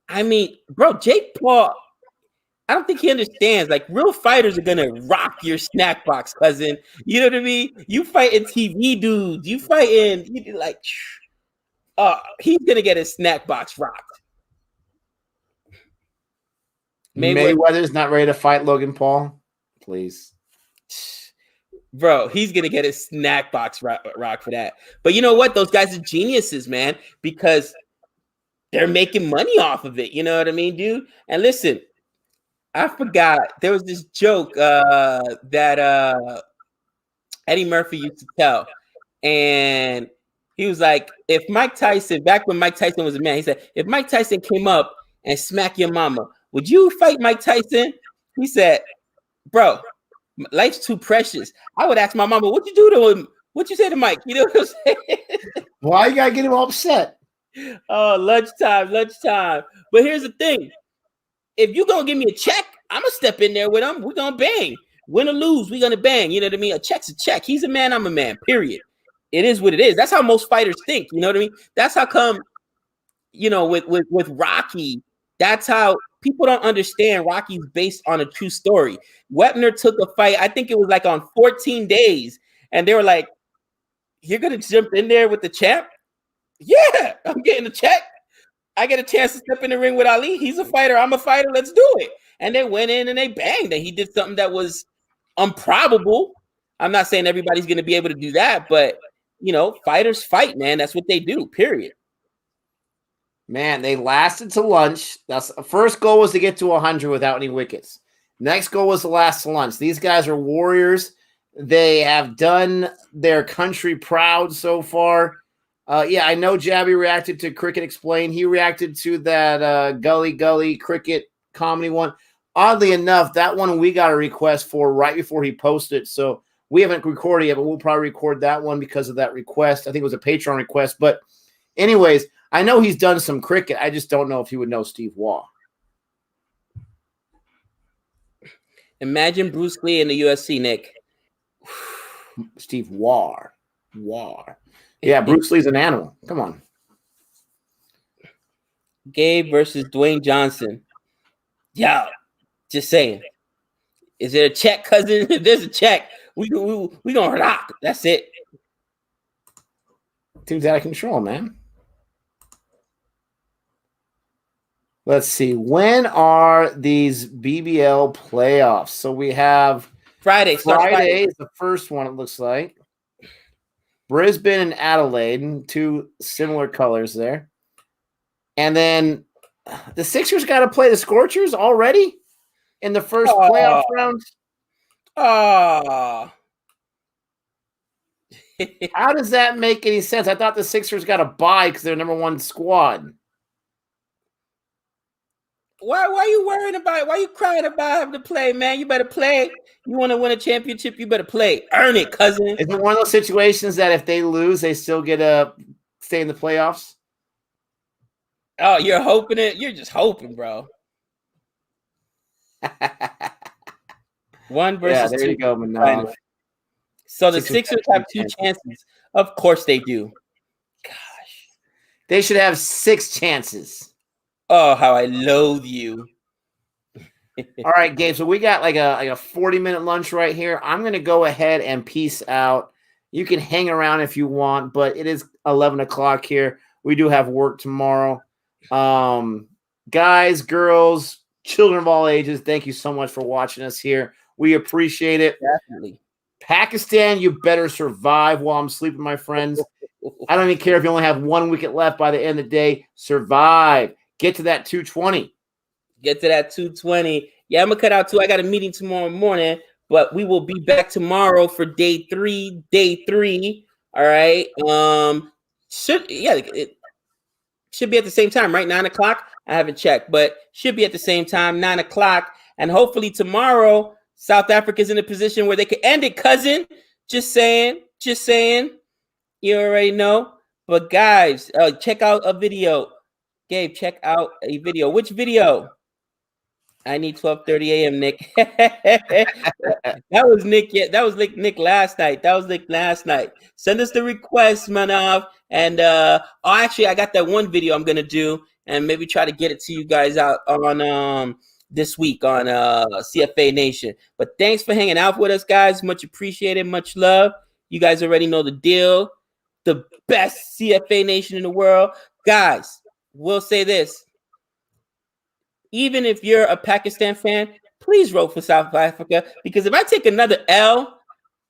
I mean, bro, Jake Paul, I don't think he understands. Like, real fighters are gonna rock your snack box, cousin. You know what I mean? You fighting TV dudes. You fighting like, he's gonna get his snack box rocked. Mayweather's not ready to fight Logan Paul. Please. Bro, he's going to get his snack box rock for that. But you know what? Those guys are geniuses, man, because they're making money off of it. You know what I mean, dude? And listen, I forgot. There was this joke that Eddie Murphy used to tell. And he was like, if Mike Tyson, back when Mike Tyson was a man, he said, if Mike Tyson came up and smacked your mama, would you fight Mike Tyson? He said, bro, life's too precious. I would ask my mama, what you do to him? What you say to Mike? You know what I'm saying? Why you gotta get him all upset? Oh, lunchtime. But here's the thing. If you're gonna give me a check, I'm gonna step in there with him. We're gonna bang. Win or lose, we're gonna bang. You know what I mean? A check's a check. He's a man, I'm a man, period. It is what it is. That's how most fighters think. You know what I mean? That's how come, you know, with Rocky, that's how people don't understand Rocky's based on a true story. Wepner took a fight, I think it was like on 14 days, and they were like, you're going to jump in there with the champ? Yeah, I'm getting a check. I get a chance to step in the ring with Ali. He's a fighter. I'm a fighter. Let's do it. And they went in and they banged. And he did something that was improbable. I'm not saying everybody's going to be able to do that, but, you know, fighters fight, man. That's what they do, period. Man, they lasted to lunch. That's first goal was to get to 100 without any wickets. Next goal was to last to lunch. These guys are warriors. They have done their country proud so far. Yeah, I know Jabby reacted to Cricket Explained. He reacted to that Gully Cricket comedy one. Oddly enough, that one we got a request for right before he posted it. So we haven't recorded yet, but we'll probably record that one because of that request. I think it was a Patreon request. But anyways, I know he's done some cricket. I just don't know if he would know Steve Waugh. Imagine Bruce Lee in the UFC, Nick. Steve Waugh. Yeah, Bruce Lee's an animal. Come on. Gabe versus Dwayne Johnson. Yeah, just saying. Is there a check, cousin? If there's a check, we gonna rock. That's it. Team's out of control, man. Let's see. When are these BBL playoffs? So we have Friday is the first one, it looks like. Brisbane and Adelaide, two similar colors there. And then the Sixers got to play the Scorchers already in the first playoff round. Oh. How does that make any sense? I thought the Sixers got a bye because they're number one squad. Why are you worrying about it? Why are you crying about having to play, man? You better play. You want to win a championship, you better play. Earn it, cousin. Is it one of those situations that if they lose, they still get to stay in the playoffs? Oh, you're hoping it? You're just hoping, bro. One versus there two. You go, Manav. So the Sixers have two chances. Of course they do. Gosh. They should have 6 chances. Oh, how I loathe you. All right, Gabe. So we got like a 40-minute lunch right here. I'm going to go ahead and peace out. You can hang around if you want, but it is 11 o'clock here. We do have work tomorrow. Guys, girls, children of all ages, thank you so much for watching us here. We appreciate it. Definitely. Pakistan, you better survive while I'm sleeping, my friends. I don't even care if you only have 1 wicket left by the end of the day. Survive. Get to that 220. Get to that 220. Yeah, I'm going to cut out too. I got a meeting tomorrow morning, but we will be back tomorrow for day three. All right. It should be at the same time, right? 9 o'clock. I haven't checked, but should be at the same time, 9 o'clock. And hopefully tomorrow, South Africa's in a position where they can end it, cousin. Just saying. You already know. But guys, check out a video. Gabe, check out a video. Which video? I need 12:30 a.m. Nick. That was Nick. Yeah, that was Nick last night. Send us the request, Manav. And actually, I got that one video I'm gonna do, and maybe try to get it to you guys out on this week on CFA Nation. But thanks for hanging out with us, guys. Much appreciated. Much love. You guys already know the deal. The best CFA Nation in the world, guys. We'll say this. Even if you're a Pakistan fan, please roll for South Africa, because if I take another L,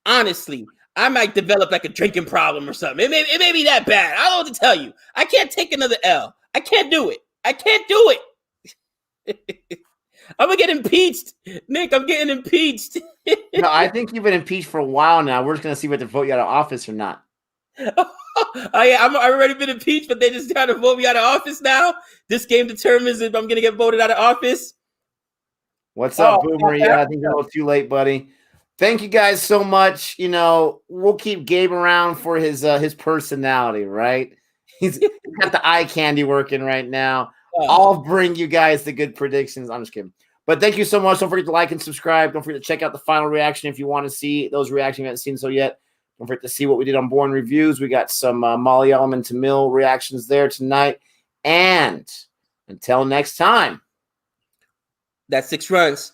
honestly, I might develop like a drinking problem or something. It may be that bad. I don't know what to tell you. I can't take another L. I can't do it. I'm going to get impeached. Nick, I'm getting impeached. No, I think you've been impeached for a while now. We're just going to see whether to vote you out of office or not. Oh, yeah, I've already been impeached, but they just trying to vote me out of office now. This game determines if I'm going to get voted out of office. What's up, Boomer? Yeah, I think you're a little too late, buddy. Thank you guys so much. You know, we'll keep Gabe around for his personality, right? He's got the eye candy working right now. I'll bring you guys the good predictions. I'm just kidding. But thank you so much. Don't forget to like and subscribe. Don't forget to check out the final reaction if you want to see those reactions you haven't seen so yet. Don't forget to see what we did on Boring Reviews. We got some Malayalam and Tamil reactions there tonight. And until next time. That's 6 runs.